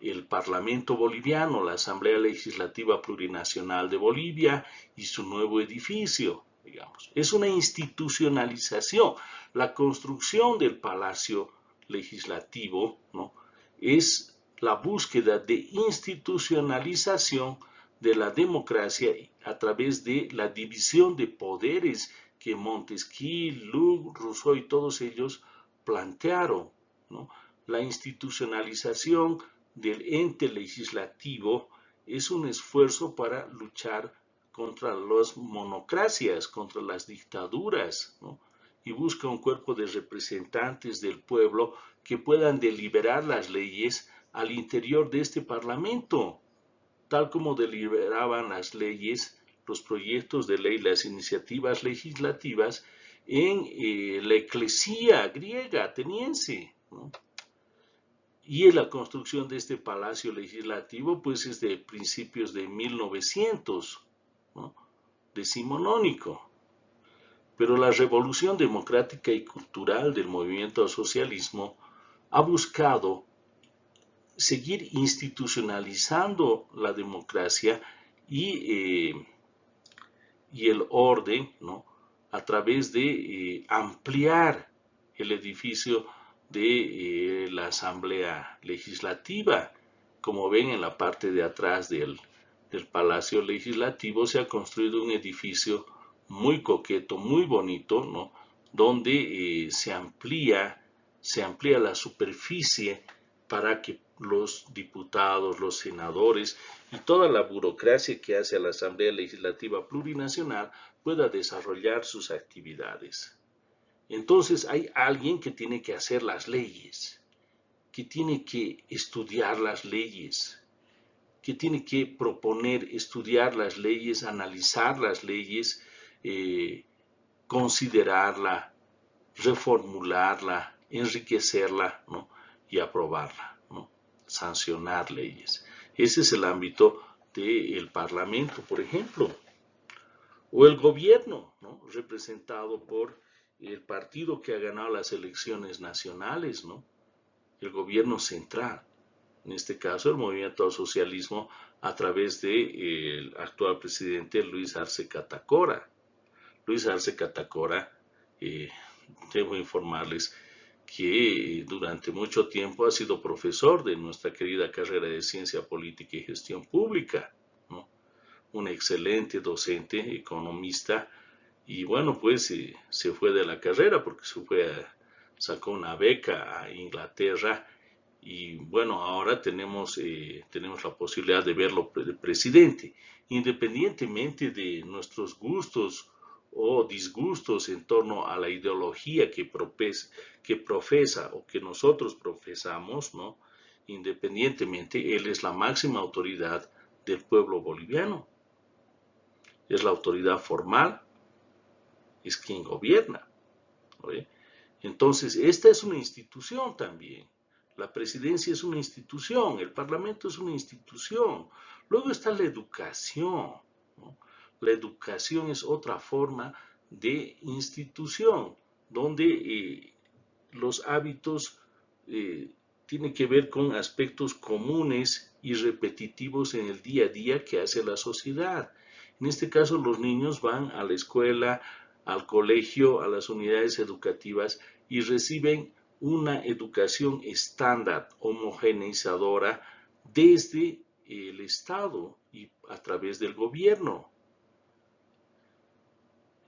el Parlamento boliviano, la Asamblea Legislativa Plurinacional de Bolivia y su nuevo edificio, digamos. Es una institucionalización. La construcción del Palacio Legislativo, ¿no? Es la búsqueda de institucionalización de la democracia a través de la división de poderes que Montesquieu, Luc, Rousseau y todos ellos plantearon, ¿no? La institucionalización del ente legislativo es un esfuerzo para luchar contra las monocracias, contra las dictaduras, ¿no? Y busca un cuerpo de representantes del pueblo que puedan deliberar las leyes al interior de este Parlamento, tal como deliberaban las leyes, los proyectos de ley, las iniciativas legislativas en la eclesía griega ateniense, ¿no? Y la construcción de este palacio legislativo pues es de principios de 1900, ¿no? Decimonónico. Pero la revolución democrática y cultural del movimiento al socialismo ha buscado seguir institucionalizando la democracia y el orden, ¿no? A través de ampliar el edificio de la Asamblea Legislativa. Como ven, en la parte de atrás del Palacio Legislativo se ha construido un edificio muy coqueto, muy bonito, ¿no? Donde se amplía la superficie para que los diputados, los senadores y toda la burocracia que hace a la Asamblea Legislativa Plurinacional pueda desarrollar sus actividades. Entonces hay alguien que tiene que hacer las leyes, que tiene que estudiar las leyes, que tiene que proponer, estudiar las leyes, analizar las leyes, considerarla, reformularla, enriquecerla, ¿no? Y aprobarla, ¿no? Sancionar leyes. Ese es el ámbito del Parlamento, por ejemplo. O el gobierno, ¿no? Representado por el partido que ha ganado las elecciones nacionales, ¿no? El gobierno central. En este caso, el movimiento al socialismo a través del actual presidente Luis Arce Catacora. Luis Arce Catacora, debo informarles que durante mucho tiempo ha sido profesor de nuestra querida carrera de Ciencia Política y Gestión Pública, ¿no? Un excelente docente, economista, y bueno, pues se fue de la carrera porque sacó una beca a Inglaterra y bueno, ahora tenemos la posibilidad de verlo presidente, independientemente de nuestros gustos o disgustos en torno a la ideología que profesa o que nosotros profesamos, ¿no? Independientemente, él es la máxima autoridad del pueblo boliviano. Es la autoridad formal, es quien gobierna, ¿no? Entonces, esta es una institución también. La presidencia es una institución, el parlamento es una institución. Luego está la educación, ¿no? La educación es otra forma de institución, donde los hábitos tienen que ver con aspectos comunes y repetitivos en el día a día que hace la sociedad. En este caso, los niños van a la escuela, al colegio, a las unidades educativas y reciben una educación estándar, homogeneizadora desde el Estado y a través del gobierno.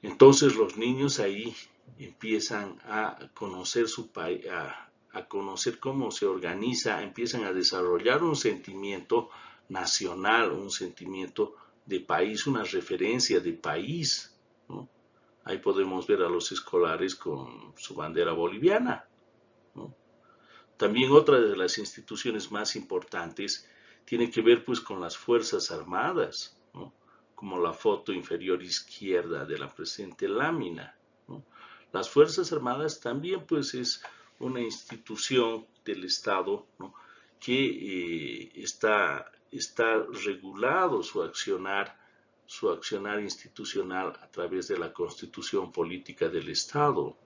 Entonces los niños ahí empiezan a conocer su país, a conocer cómo se organiza, empiezan a desarrollar un sentimiento nacional, un sentimiento de país, una referencia de país, ¿no? Ahí podemos ver a los escolares con su bandera boliviana, ¿no? También otra de las instituciones más importantes tiene que ver pues con las Fuerzas Armadas, ¿no? Como la foto inferior izquierda de la presente lámina, ¿no? Las Fuerzas Armadas también pues es una institución del Estado, ¿no? Que está regulado su accionar institucional a través de la Constitución Política del Estado.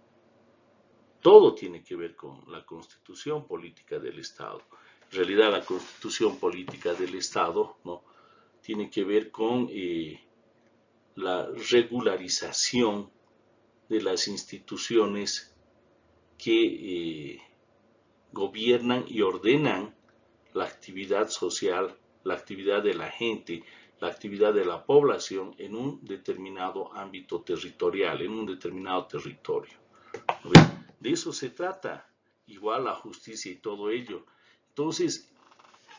Todo tiene que ver con la Constitución Política del Estado. En realidad la Constitución Política del Estado, ¿no? Tiene que ver con la regularización de las instituciones que gobiernan y ordenan la actividad social, la actividad de la gente, la actividad de la población en un determinado ámbito territorial, en un determinado territorio. De eso se trata, igual la justicia y todo ello. Entonces,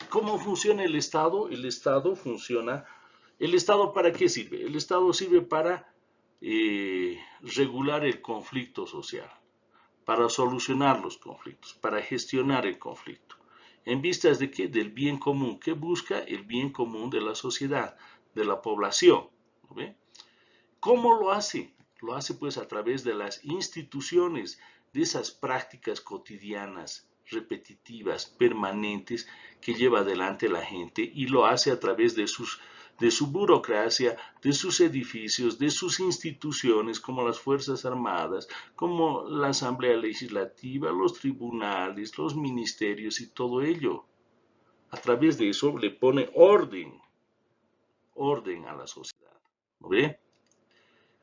¿cómo funciona el Estado? El Estado funciona. ¿El Estado para qué sirve? El Estado sirve para regular el conflicto social, para solucionar los conflictos, para gestionar el conflicto. ¿En vistas de qué? Del bien común. ¿Qué busca? El bien común de la sociedad, de la población. ¿Ve? ¿Cómo lo hace? Lo hace pues a través de las instituciones, de esas prácticas cotidianas repetitivas, permanentes, que lleva adelante la gente y lo hace a través de su burocracia, de sus edificios, de sus instituciones como las Fuerzas Armadas, como la Asamblea Legislativa, los tribunales, los ministerios y todo ello. A través de eso le pone orden a la sociedad. ¿No ve?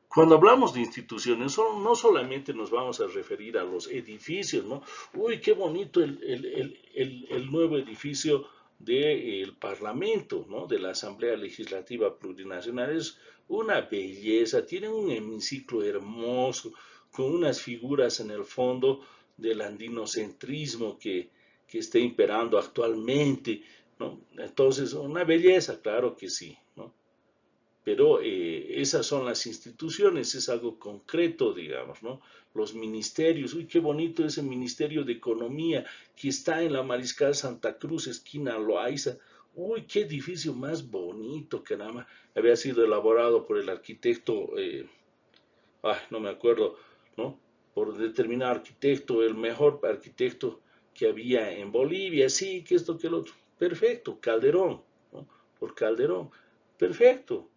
Cuando hablamos de instituciones, no solamente nos vamos a referir a los edificios, ¿no? Uy, qué bonito el nuevo edificio del Parlamento, ¿no? De la Asamblea Legislativa Plurinacional. Es una belleza, tiene un hemiciclo hermoso, con unas figuras en el fondo del andinocentrismo que está imperando actualmente, ¿no? Entonces, una belleza, claro que sí, ¿no? Pero esas son las instituciones, es algo concreto, digamos, ¿no? Los ministerios, uy, qué bonito ese Ministerio de Economía que está en la Mariscal Santa Cruz, esquina Loaiza. Uy, qué edificio más bonito, caramba. Había sido elaborado por el arquitecto, no me acuerdo, ¿no? Por determinado arquitecto, el mejor arquitecto que había en Bolivia, sí, que esto, que el otro. Perfecto, Calderón, ¿no? Por Calderón. Perfecto.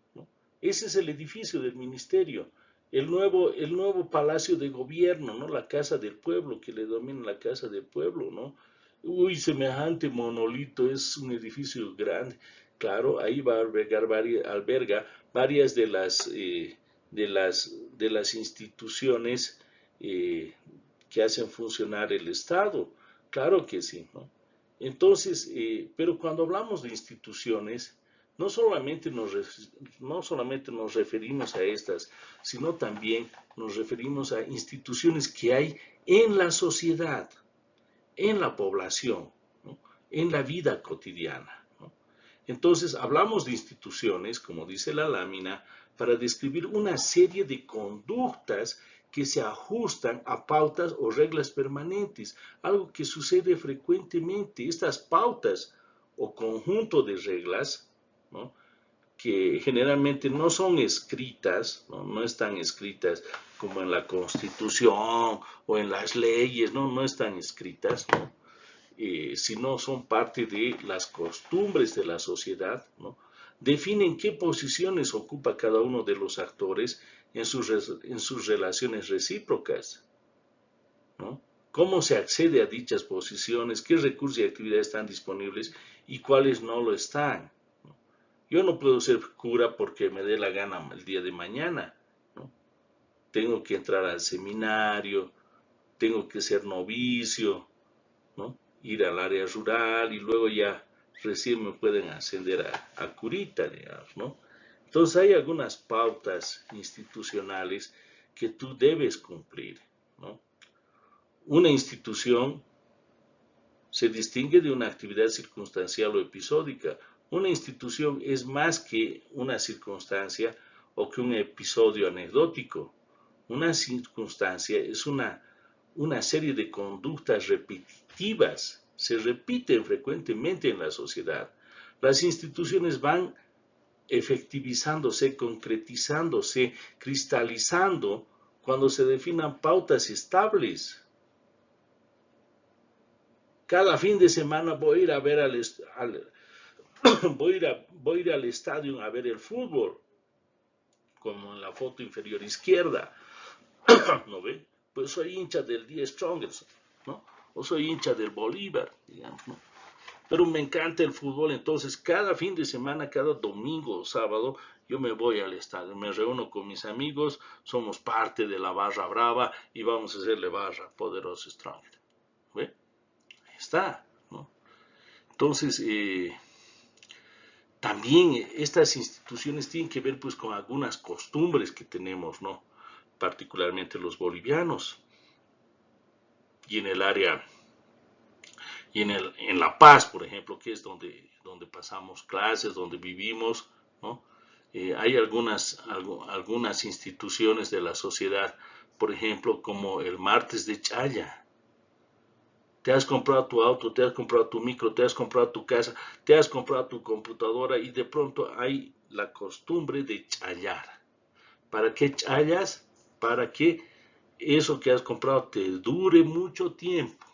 Ese es el edificio del ministerio, el nuevo palacio de gobierno, ¿no? La casa del pueblo, que le domina la casa del pueblo, ¿no? Uy, semejante monolito, es un edificio grande. Claro, ahí va a alberga varias de las instituciones que hacen funcionar el Estado. Claro que sí, ¿no? Entonces, pero cuando hablamos de instituciones, no solamente, no solamente nos referimos a estas, sino también nos referimos a instituciones que hay en la sociedad, en la población, ¿no? En la vida cotidiana, ¿no? Entonces, hablamos de instituciones, como dice la lámina, para describir una serie de conductas que se ajustan a pautas o reglas permanentes, algo que sucede frecuentemente. Estas pautas o conjunto de reglas, ¿no? Que generalmente no son escritas, no están escritas como en la Constitución o en las leyes, no están escritas, ¿no? Sino son parte de las costumbres de la sociedad, ¿no? Definen qué posiciones ocupa cada uno de los actores en sus relaciones recíprocas, ¿no? Cómo se accede a dichas posiciones, qué recursos y actividades están disponibles y cuáles no lo están. Yo no puedo ser cura porque me dé la gana el día de mañana, ¿no? Tengo que entrar al seminario, tengo que ser novicio, ¿no? Ir al área rural y luego ya recién me pueden ascender a curita, digamos, ¿no? Entonces hay algunas pautas institucionales que tú debes cumplir, ¿no? Una institución se distingue de una actividad circunstancial o episódica. Una institución es más que una circunstancia o que un episodio anecdótico. Una circunstancia es una serie de conductas repetitivas, se repiten frecuentemente en la sociedad. Las instituciones van efectivizándose, concretizándose, cristalizando cuando se definan pautas estables. Cada fin de semana voy a ir a ver voy a ir al estadio a ver el fútbol, como en la foto inferior izquierda, ¿no ve? Pues soy hincha del Die Strongest, ¿no? O soy hincha del Bolívar, digamos, ¿no? Pero me encanta el fútbol, entonces cada fin de semana, cada domingo o sábado, yo me voy al estadio, me reúno con mis amigos, somos parte de la barra brava y vamos a hacerle barra poderoso Strongest, ¿ve? Ahí está, ¿no? Entonces, también estas instituciones tienen que ver pues con algunas costumbres que tenemos, ¿no? Particularmente los bolivianos. Y en el área, en La Paz, por ejemplo, que es donde pasamos clases, donde vivimos, ¿no? Hay algunas instituciones de la sociedad, por ejemplo, como el martes de Chaya. Te has comprado tu auto, te has comprado tu micro, te has comprado tu casa, te has comprado tu computadora y de pronto hay la costumbre de chayar. ¿Para qué chayas? Para que eso que has comprado te dure mucho tiempo.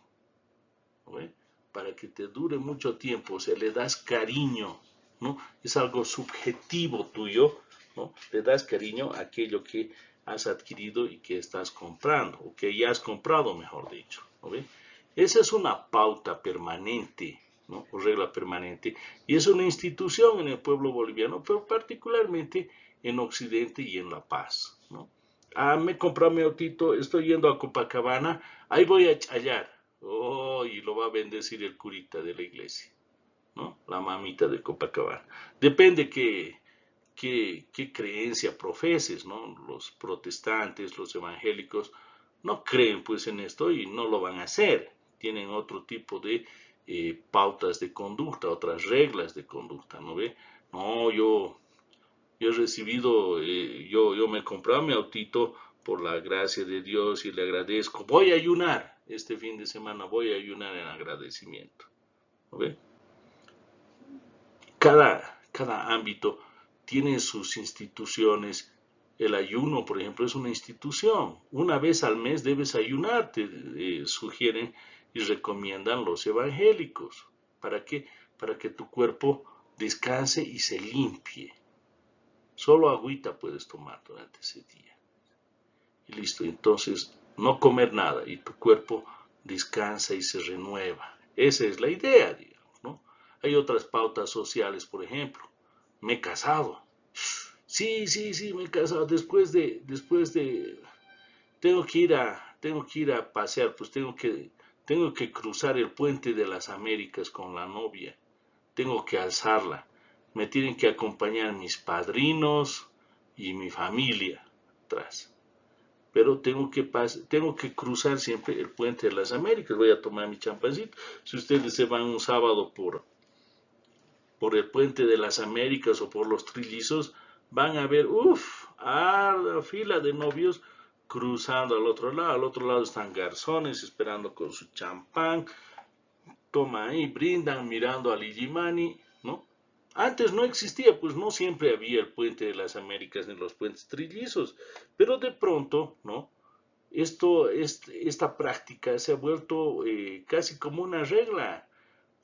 ¿no ve? Para que te dure mucho tiempo, o sea, le das cariño, ¿no? Es algo subjetivo tuyo, ¿no? Le das cariño a aquello que has adquirido y que estás comprando, o que ya has comprado, mejor dicho, ¿no ve? Esa es una pauta permanente, ¿no? O regla permanente, y es una institución en el pueblo boliviano, pero particularmente en Occidente y en La Paz, ¿no? Ah, me compré mi autito, estoy yendo a Copacabana, ahí voy a hallar. Oh, y lo va a bendecir el curita de la iglesia, ¿no? La mamita de Copacabana. Depende qué creencia profeses, ¿no? Los protestantes, los evangélicos, no creen pues en esto y no lo van a hacer. Tienen otro tipo de pautas de conducta, otras reglas de conducta, ¿no ve? No, yo he recibido, yo me he comprado mi autito por la gracia de Dios y le agradezco. Voy a ayunar este fin de semana, voy a ayunar en agradecimiento. ¿No ve? Cada ámbito tiene sus instituciones. El ayuno, por ejemplo, es una institución. Una vez al mes debes ayunar, te sugieren y recomiendan los evangélicos. ¿Para qué? Para que tu cuerpo descanse y se limpie. Solo agüita puedes tomar durante ese día. Y listo, entonces no comer nada y tu cuerpo descansa y se renueva. Esa es la idea, digamos, ¿no? Hay otras pautas sociales, por ejemplo, me he casado. Sí, me he casado. Tengo que ir a pasear, pues tengo que cruzar el puente de las Américas con la novia. Tengo que alzarla. Me tienen que acompañar mis padrinos y mi familia atrás. Pero tengo que cruzar siempre el puente de las Américas. Voy a tomar mi champancito. Si ustedes se van un sábado por el puente de las Américas o por los Trillizos, van a ver, a la fila de novios cruzando al otro lado. Al otro lado están garzones esperando con su champán, toman ahí, brindan mirando al Illimani, ¿no? Antes no existía, pues no siempre había el puente de las Américas ni los puentes trillizos, pero de pronto, ¿no? Esta práctica se ha vuelto casi como una regla,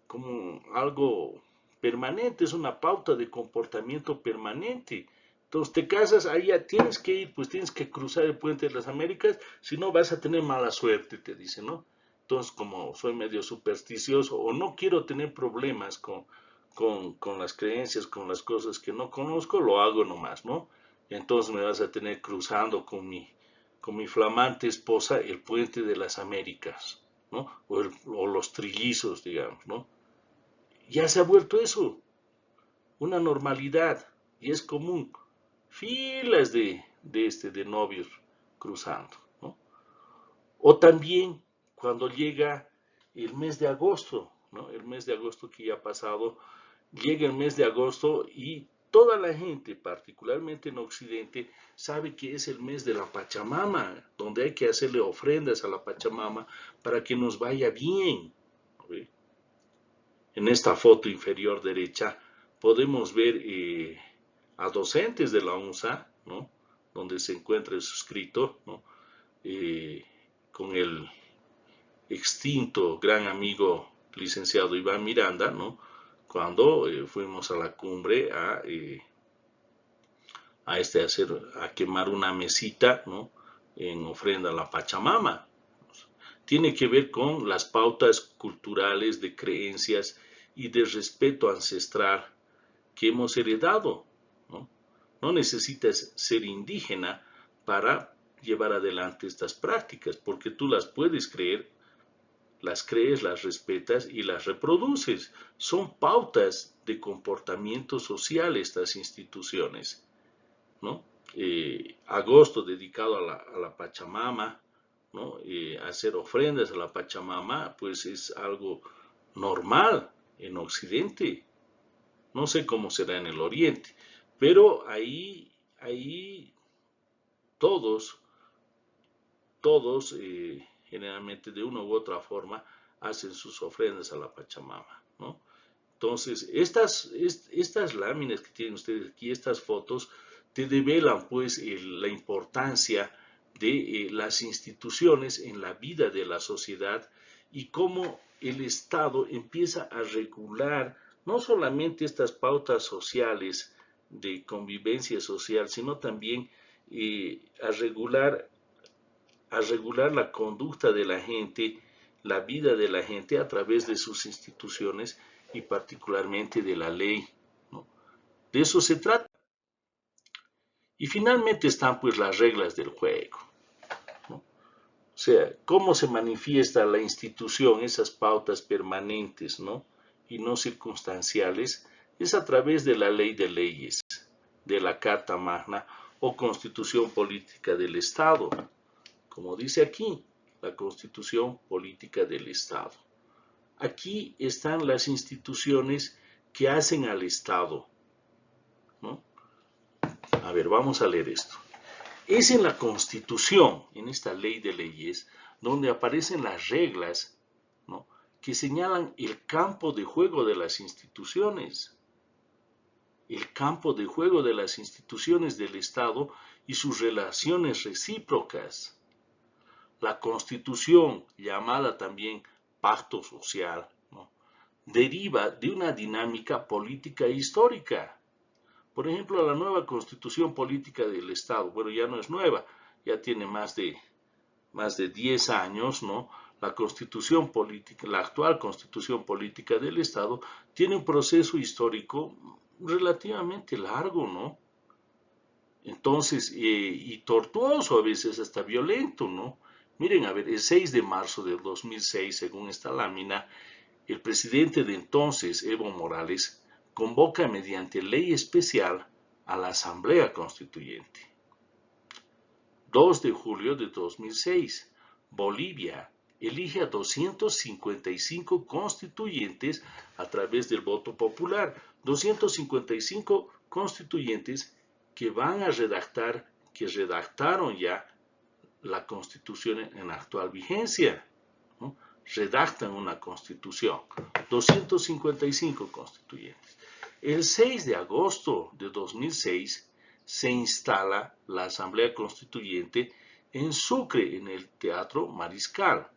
como algo permanente, es una pauta de comportamiento permanente. Entonces te casas, ahí ya tienes que ir, pues tienes que cruzar el puente de las Américas, si no vas a tener mala suerte, te dicen, ¿no? Entonces, como soy medio supersticioso o no quiero tener problemas con las creencias, con las cosas que no conozco, lo hago nomás, ¿no? Entonces me vas a tener cruzando con mi flamante esposa el puente de las Américas, ¿no? O los trillizos, digamos, ¿no? Ya se ha vuelto eso, una normalidad, y es común. Filas de novios cruzando, ¿no? O también cuando llega el mes de agosto, ¿no? El mes de agosto que ya ha pasado, llega el mes de agosto y toda la gente, particularmente en Occidente, sabe que es el mes de la Pachamama, donde hay que hacerle ofrendas a la Pachamama para que nos vaya bien. ¿Sí? En esta foto inferior derecha podemos ver a docentes de la UNSA, ¿no? Donde se encuentra el suscrito, ¿no? Con el extinto gran amigo licenciado Iván Miranda, ¿no? Cuando fuimos a la cumbre a quemar una mesita, ¿no? En ofrenda a la Pachamama. Tiene que ver con las pautas culturales de creencias y de respeto ancestral que hemos heredado, ¿no? No necesitas ser indígena para llevar adelante estas prácticas, porque tú las puedes crees, las respetas y las reproduces. Son pautas de comportamiento social estas instituciones, ¿no? Agosto dedicado a la Pachamama, ¿no? Hacer ofrendas a la Pachamama, pues es algo normal en Occidente. No sé cómo será en el Oriente, pero ahí todos, generalmente de una u otra forma, hacen sus ofrendas a la Pachamama, ¿no? Entonces, estas láminas que tienen ustedes aquí, estas fotos, te develan pues la importancia de las instituciones en la vida de la sociedad y cómo el Estado empieza a regular no solamente estas pautas sociales de convivencia social, sino también a regular la conducta de la gente, la vida de la gente a través de sus instituciones y particularmente de la ley, ¿no? De eso se trata. Y finalmente están pues las reglas del juego, ¿no? O sea, cómo se manifiesta la institución, esas pautas permanentes, ¿no? Y no circunstanciales, es a través de la ley de leyes, de la Carta Magna o Constitución Política del Estado, como dice aquí, la Constitución Política del Estado. Aquí están las instituciones que hacen al Estado, ¿no? A ver, vamos a leer esto. Es en la Constitución, en esta ley de leyes, donde aparecen las reglas, ¿no?, que señalan el campo de juego de las instituciones. El campo de juego de las instituciones del Estado y sus relaciones recíprocas. La Constitución, llamada también Pacto Social, ¿no?, deriva de una dinámica política e histórica. Por ejemplo, la nueva Constitución Política del Estado, bueno, ya no es nueva, ya tiene más de 10 años, ¿no? La Constitución Política, la actual Constitución Política del Estado, tiene un proceso histórico relativamente largo, ¿no? Entonces, y tortuoso a veces, hasta violento, ¿no? Miren, a ver, el 6 de marzo del 2006, según esta lámina, el presidente de entonces, Evo Morales, convoca mediante ley especial a la Asamblea Constituyente. 2 de julio de 2006, Bolivia elige a 255 constituyentes a través del voto popular. 255 constituyentes que van a redactar, que redactaron ya la Constitución en actual vigencia, ¿no? Redactan una Constitución, 255 constituyentes. El 6 de agosto de 2006 se instala la Asamblea Constituyente en Sucre, en el Teatro Mariscal,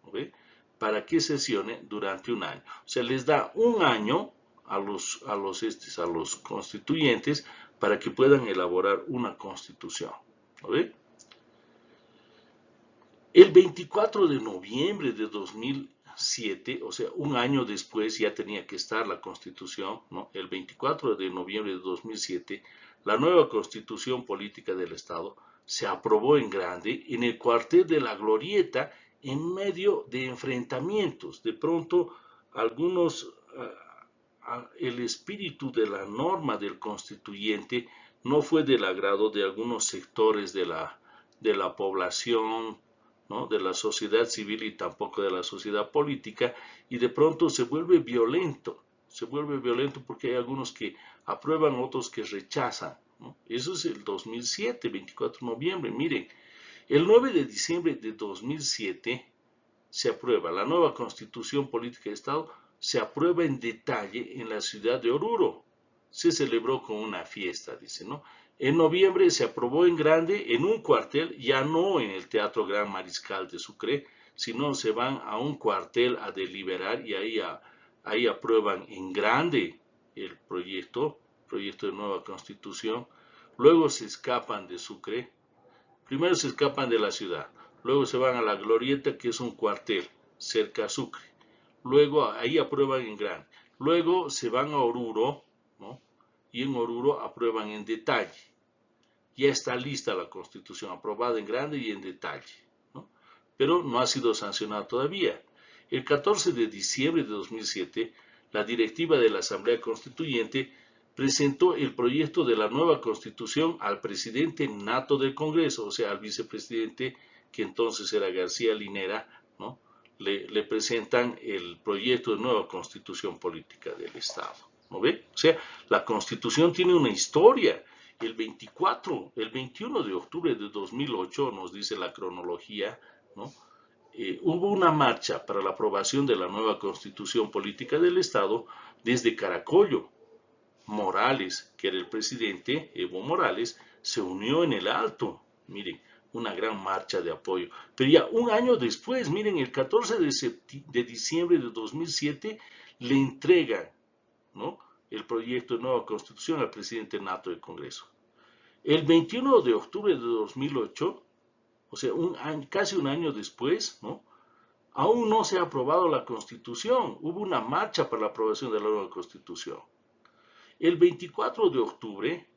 ¿okay?, para que sesione durante un año. O sea, les da un año a los constituyentes para que puedan elaborar una constitución, ¿okay? El 24 de noviembre de 2007, o sea, un año después ya tenía que estar la Constitución, ¿no? El 24 de noviembre de 2007, la nueva Constitución Política del Estado se aprobó en grande en el cuartel de la Glorieta en medio de enfrentamientos. De pronto, el espíritu de la norma del constituyente no fue del agrado de algunos sectores de la población, ¿no?, de la sociedad civil y tampoco de la sociedad política, y de pronto se vuelve violento porque hay algunos que aprueban, otros que rechazan, ¿no? Eso es el 2007, 24 de noviembre, miren, el 9 de diciembre de 2007 se aprueba la nueva Constitución Política de Estado, se aprueba en detalle en la ciudad de Oruro, se celebró con una fiesta, dice, ¿no? En noviembre se aprobó en grande en un cuartel, ya no en el Teatro Gran Mariscal de Sucre, sino se van a un cuartel a deliberar y ahí aprueban en grande el proyecto de nueva constitución. Luego se escapan de Sucre, primero se escapan de la ciudad, luego se van a la Glorieta, que es un cuartel cerca a Sucre, luego ahí aprueban en grande, luego se van a Oruro, ¿no?, y en Oruro aprueban en detalle. Ya está lista la Constitución, aprobada en grande y en detalle, ¿no?, pero no ha sido sancionada todavía. El 14 de diciembre de 2007, la directiva de la Asamblea Constituyente presentó el proyecto de la nueva Constitución al presidente nato del Congreso, o sea, al vicepresidente, que entonces era García Linera, ¿no? Le presentan el proyecto de nueva Constitución Política del Estado, ¿no ve? O sea, la Constitución tiene una historia. El 21 de octubre de 2008, nos dice la cronología, ¿no?, hubo una marcha para la aprobación de la nueva Constitución Política del Estado desde Caracollo. Morales, que era el presidente, Evo Morales, se unió en el alto. Miren, una gran marcha de apoyo. Pero ya un año después, miren, el 14 de diciembre de 2007, le entregan, ¿no?, el proyecto de nueva constitución al presidente nato del Congreso. El 21 de octubre de 2008, o sea, casi un año después, ¿no?, aún no se ha aprobado la constitución. Hubo una marcha para la aprobación de la nueva constitución. El 24 de octubre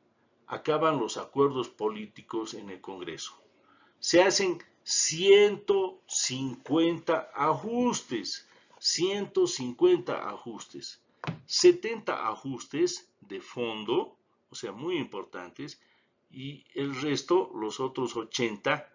acaban los acuerdos políticos en el Congreso. Se hacen 150 ajustes, 150 ajustes, 70 ajustes de fondo, o sea, muy importantes, y el resto, los otros 80,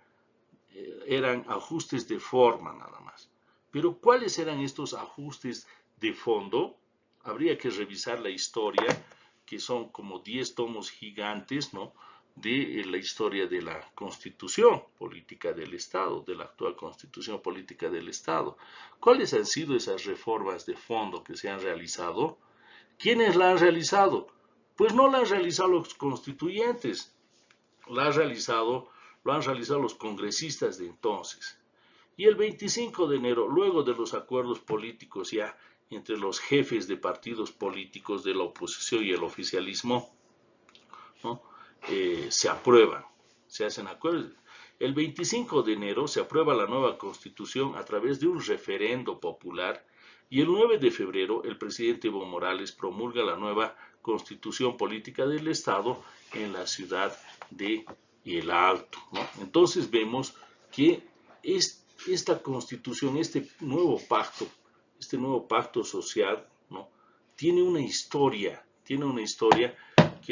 eran ajustes de forma nada más. Pero ¿cuáles eran estos ajustes de fondo? Habría que revisar la historia, que son como 10 tomos gigantes, ¿no?, de la historia de la Constitución Política del Estado, de la actual Constitución Política del Estado. ¿Cuáles han sido esas reformas de fondo que se han realizado? ¿Quiénes la han realizado? Pues no la han realizado los constituyentes, lo han realizado los congresistas de entonces. Y el 25 de enero, luego de los acuerdos políticos ya entre los jefes de partidos políticos de la oposición y el oficialismo, ¿no?, se aprueban, se hacen acuerdos. El 25 de enero se aprueba la nueva constitución a través de un referendo popular y el 9 de febrero el presidente Evo Morales promulga la nueva constitución política del Estado en la ciudad de El Alto, ¿no? Entonces vemos que esta constitución, este nuevo pacto social, ¿no?, tiene una historia que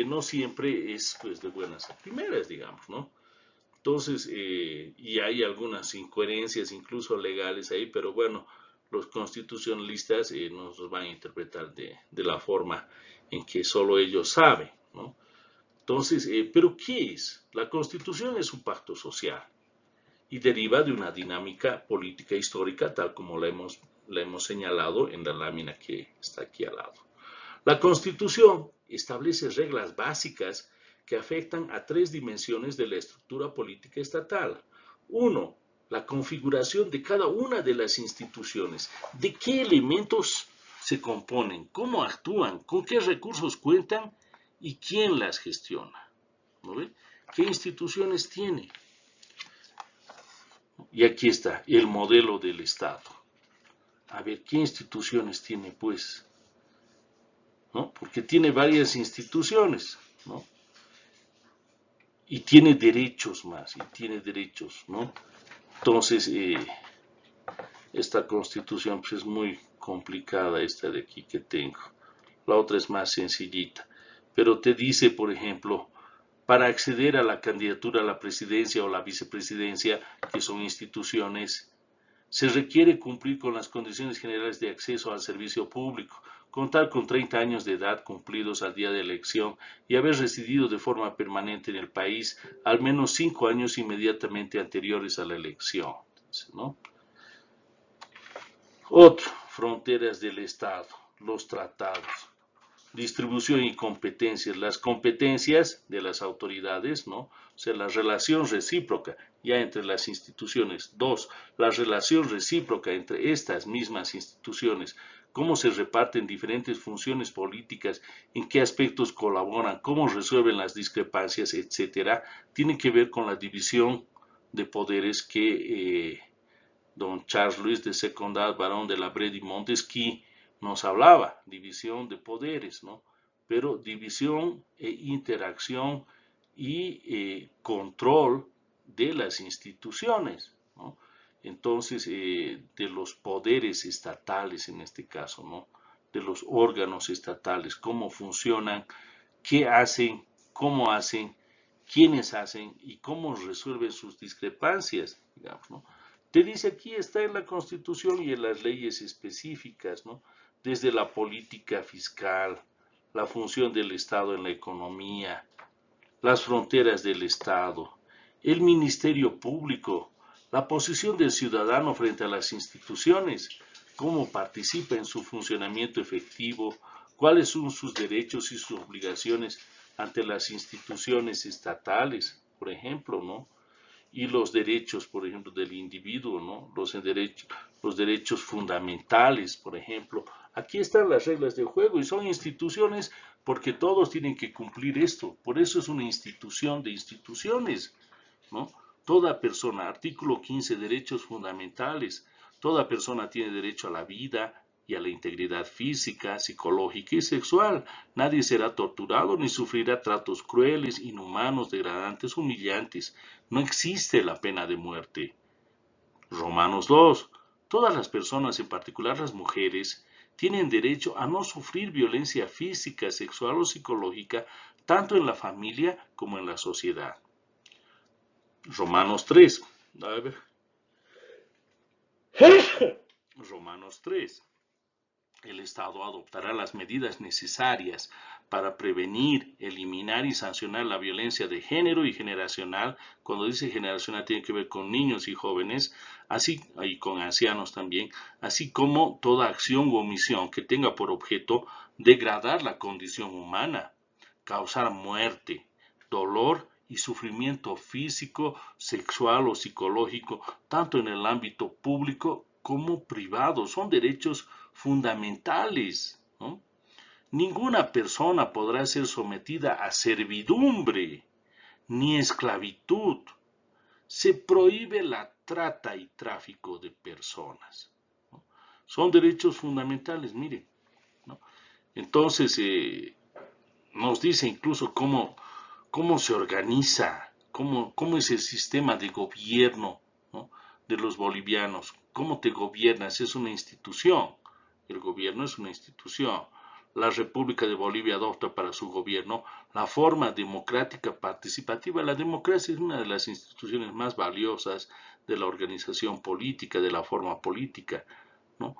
no siempre es, pues, de buenas a primeras, digamos, ¿no? Entonces, y hay algunas incoherencias incluso legales ahí, pero bueno, los constitucionalistas nos van a interpretar de la forma en que solo ellos saben, ¿no? Entonces, ¿pero qué es? La Constitución es un pacto social y deriva de una dinámica política histórica, tal como la hemos señalado en la lámina que está aquí al lado. La Constitución establece reglas básicas que afectan a 3 dimensiones de la estructura política estatal. 1. La configuración de cada una de las instituciones. ¿De qué elementos se componen? ¿Cómo actúan? ¿Con qué recursos cuentan? ¿Y quién las gestiona? ¿No ve? ¿Qué instituciones tiene? Y aquí está, el modelo del Estado. A ver, ¿qué instituciones tiene, pues? ¿No? Porque tiene varias instituciones, ¿no? Y tiene derechos más, ¿no? Entonces, esta constitución pues, es muy complicada, esta de aquí que tengo. La otra es más sencillita, pero te dice, por ejemplo, para acceder a la candidatura a la presidencia o la vicepresidencia, que son instituciones, se requiere cumplir con las condiciones generales de acceso al servicio público, contar con 30 años de edad cumplidos al día de elección y haber residido de forma permanente en el país al menos 5 años inmediatamente anteriores a la elección, ¿no? Otro, fronteras del Estado, los tratados, distribución y competencias, las competencias de las autoridades, ¿no? O sea, la relación recíproca ya entre las instituciones. 2, la relación recíproca entre estas mismas instituciones, cómo se reparten diferentes funciones políticas, en qué aspectos colaboran, cómo resuelven las discrepancias, etcétera, tiene que ver con la división de poderes que don Charles Louis de Secondat, barón de la Brede y Montesquieu, nos hablaba, división de poderes, ¿no? Pero división e interacción y control de las instituciones, ¿no? Entonces, de los poderes estatales en este caso, ¿no? De los órganos estatales, cómo funcionan, qué hacen, cómo hacen, quiénes hacen y cómo resuelven sus discrepancias, digamos, ¿no? Te dice aquí está en la Constitución y en las leyes específicas, ¿no? Desde la política fiscal, la función del Estado en la economía, las fronteras del Estado, el Ministerio Público, la posición del ciudadano frente a las instituciones, cómo participa en su funcionamiento efectivo, cuáles son sus derechos y sus obligaciones ante las instituciones estatales, por ejemplo, ¿no? y los derechos, por ejemplo, del individuo, ¿no? Los derechos fundamentales, por ejemplo. Aquí están las reglas del juego y son instituciones porque todos tienen que cumplir esto. Por eso es una institución de instituciones, ¿no? Toda persona, artículo 15, derechos fundamentales. Toda persona tiene derecho a la vida y a la integridad física, psicológica y sexual. Nadie será torturado ni sufrirá tratos crueles, inhumanos, degradantes, humillantes. No existe la pena de muerte. Romanos 2. Todas las personas, en particular las mujeres, tienen derecho a no sufrir violencia física, sexual o psicológica, tanto en la familia como en la sociedad. Romanos 3. A ver. Romanos 3. El Estado adoptará las medidas necesarias para prevenir, eliminar y sancionar la violencia de género y generacional. Cuando dice generacional tiene que ver con niños y jóvenes, así y con ancianos también, así como toda acción u omisión que tenga por objeto degradar la condición humana, causar muerte, dolor y sufrimiento físico, sexual o psicológico, tanto en el ámbito público como privado. Son derechos fundamentales, ¿no? Ninguna persona podrá ser sometida a servidumbre ni esclavitud. Se prohíbe la trata y tráfico de personas, ¿no? Son derechos fundamentales, miren, ¿no? Entonces, nos dice incluso cómo se organiza, cómo es el sistema de gobierno, ¿no? De los bolivianos. ¿Cómo te gobiernas? Es una institución. El gobierno es una institución. La República de Bolivia adopta para su gobierno la forma democrática participativa. La democracia es una de las instituciones más valiosas de la organización política, de la forma política, ¿no?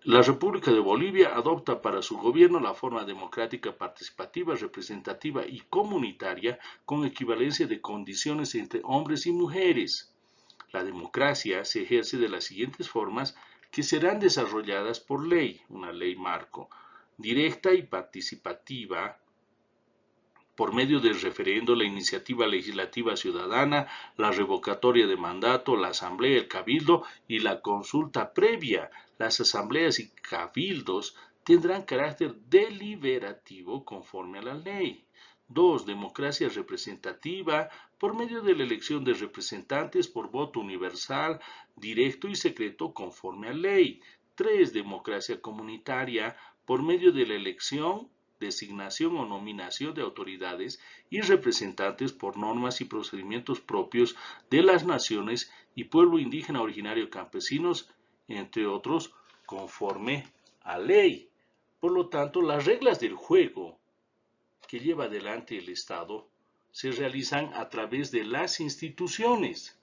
La República de Bolivia adopta para su gobierno la forma democrática participativa, representativa y comunitaria con equivalencia de condiciones entre hombres y mujeres. La democracia se ejerce de las siguientes formas que serán desarrolladas por ley, una ley marco, directa y participativa, por medio del referendo, la iniciativa legislativa ciudadana, la revocatoria de mandato, la asamblea, el cabildo y la consulta previa. Las asambleas y cabildos tendrán carácter deliberativo conforme a la ley. 2. Democracia representativa por medio de la elección de representantes por voto universal, directo y secreto conforme a ley. 3. Democracia comunitaria por medio de la elección, designación o nominación de autoridades y representantes por normas y procedimientos propios de las naciones y pueblo indígena originario campesinos, entre otros, conforme a ley. Por lo tanto, las reglas del juego que lleva adelante el Estado se realizan a través de las instituciones.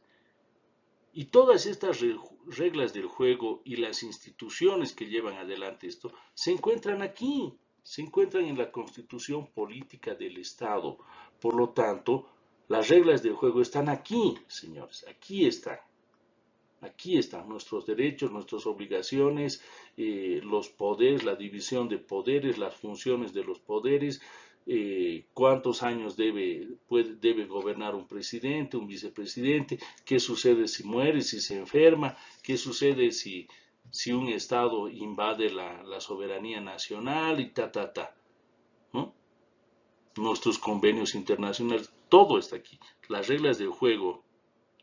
Y todas estas reglas del juego y las instituciones que llevan adelante esto se encuentran aquí, se encuentran en la Constitución Política del Estado. Por lo tanto, las reglas del juego están aquí, señores, aquí están. Aquí están nuestros derechos, nuestras obligaciones, los poderes, la división de poderes, las funciones de los poderes, cuántos años debe gobernar un presidente, un vicepresidente, qué sucede si muere, si se enferma, qué sucede si un Estado invade la soberanía nacional y ¿no? Nuestros convenios internacionales, todo está aquí. Las reglas del juego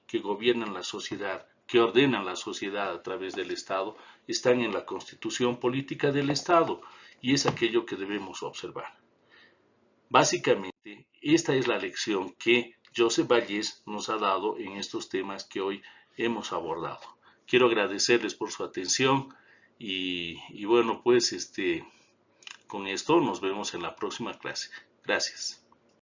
que gobiernan la sociedad, que ordenan la sociedad a través del Estado, están en la Constitución Política del Estado y es aquello que debemos observar. Básicamente, esta es la lección que Joseph Vallès nos ha dado en estos temas que hoy hemos abordado. Quiero agradecerles por su atención y bueno, pues con esto nos vemos en la próxima clase. Gracias.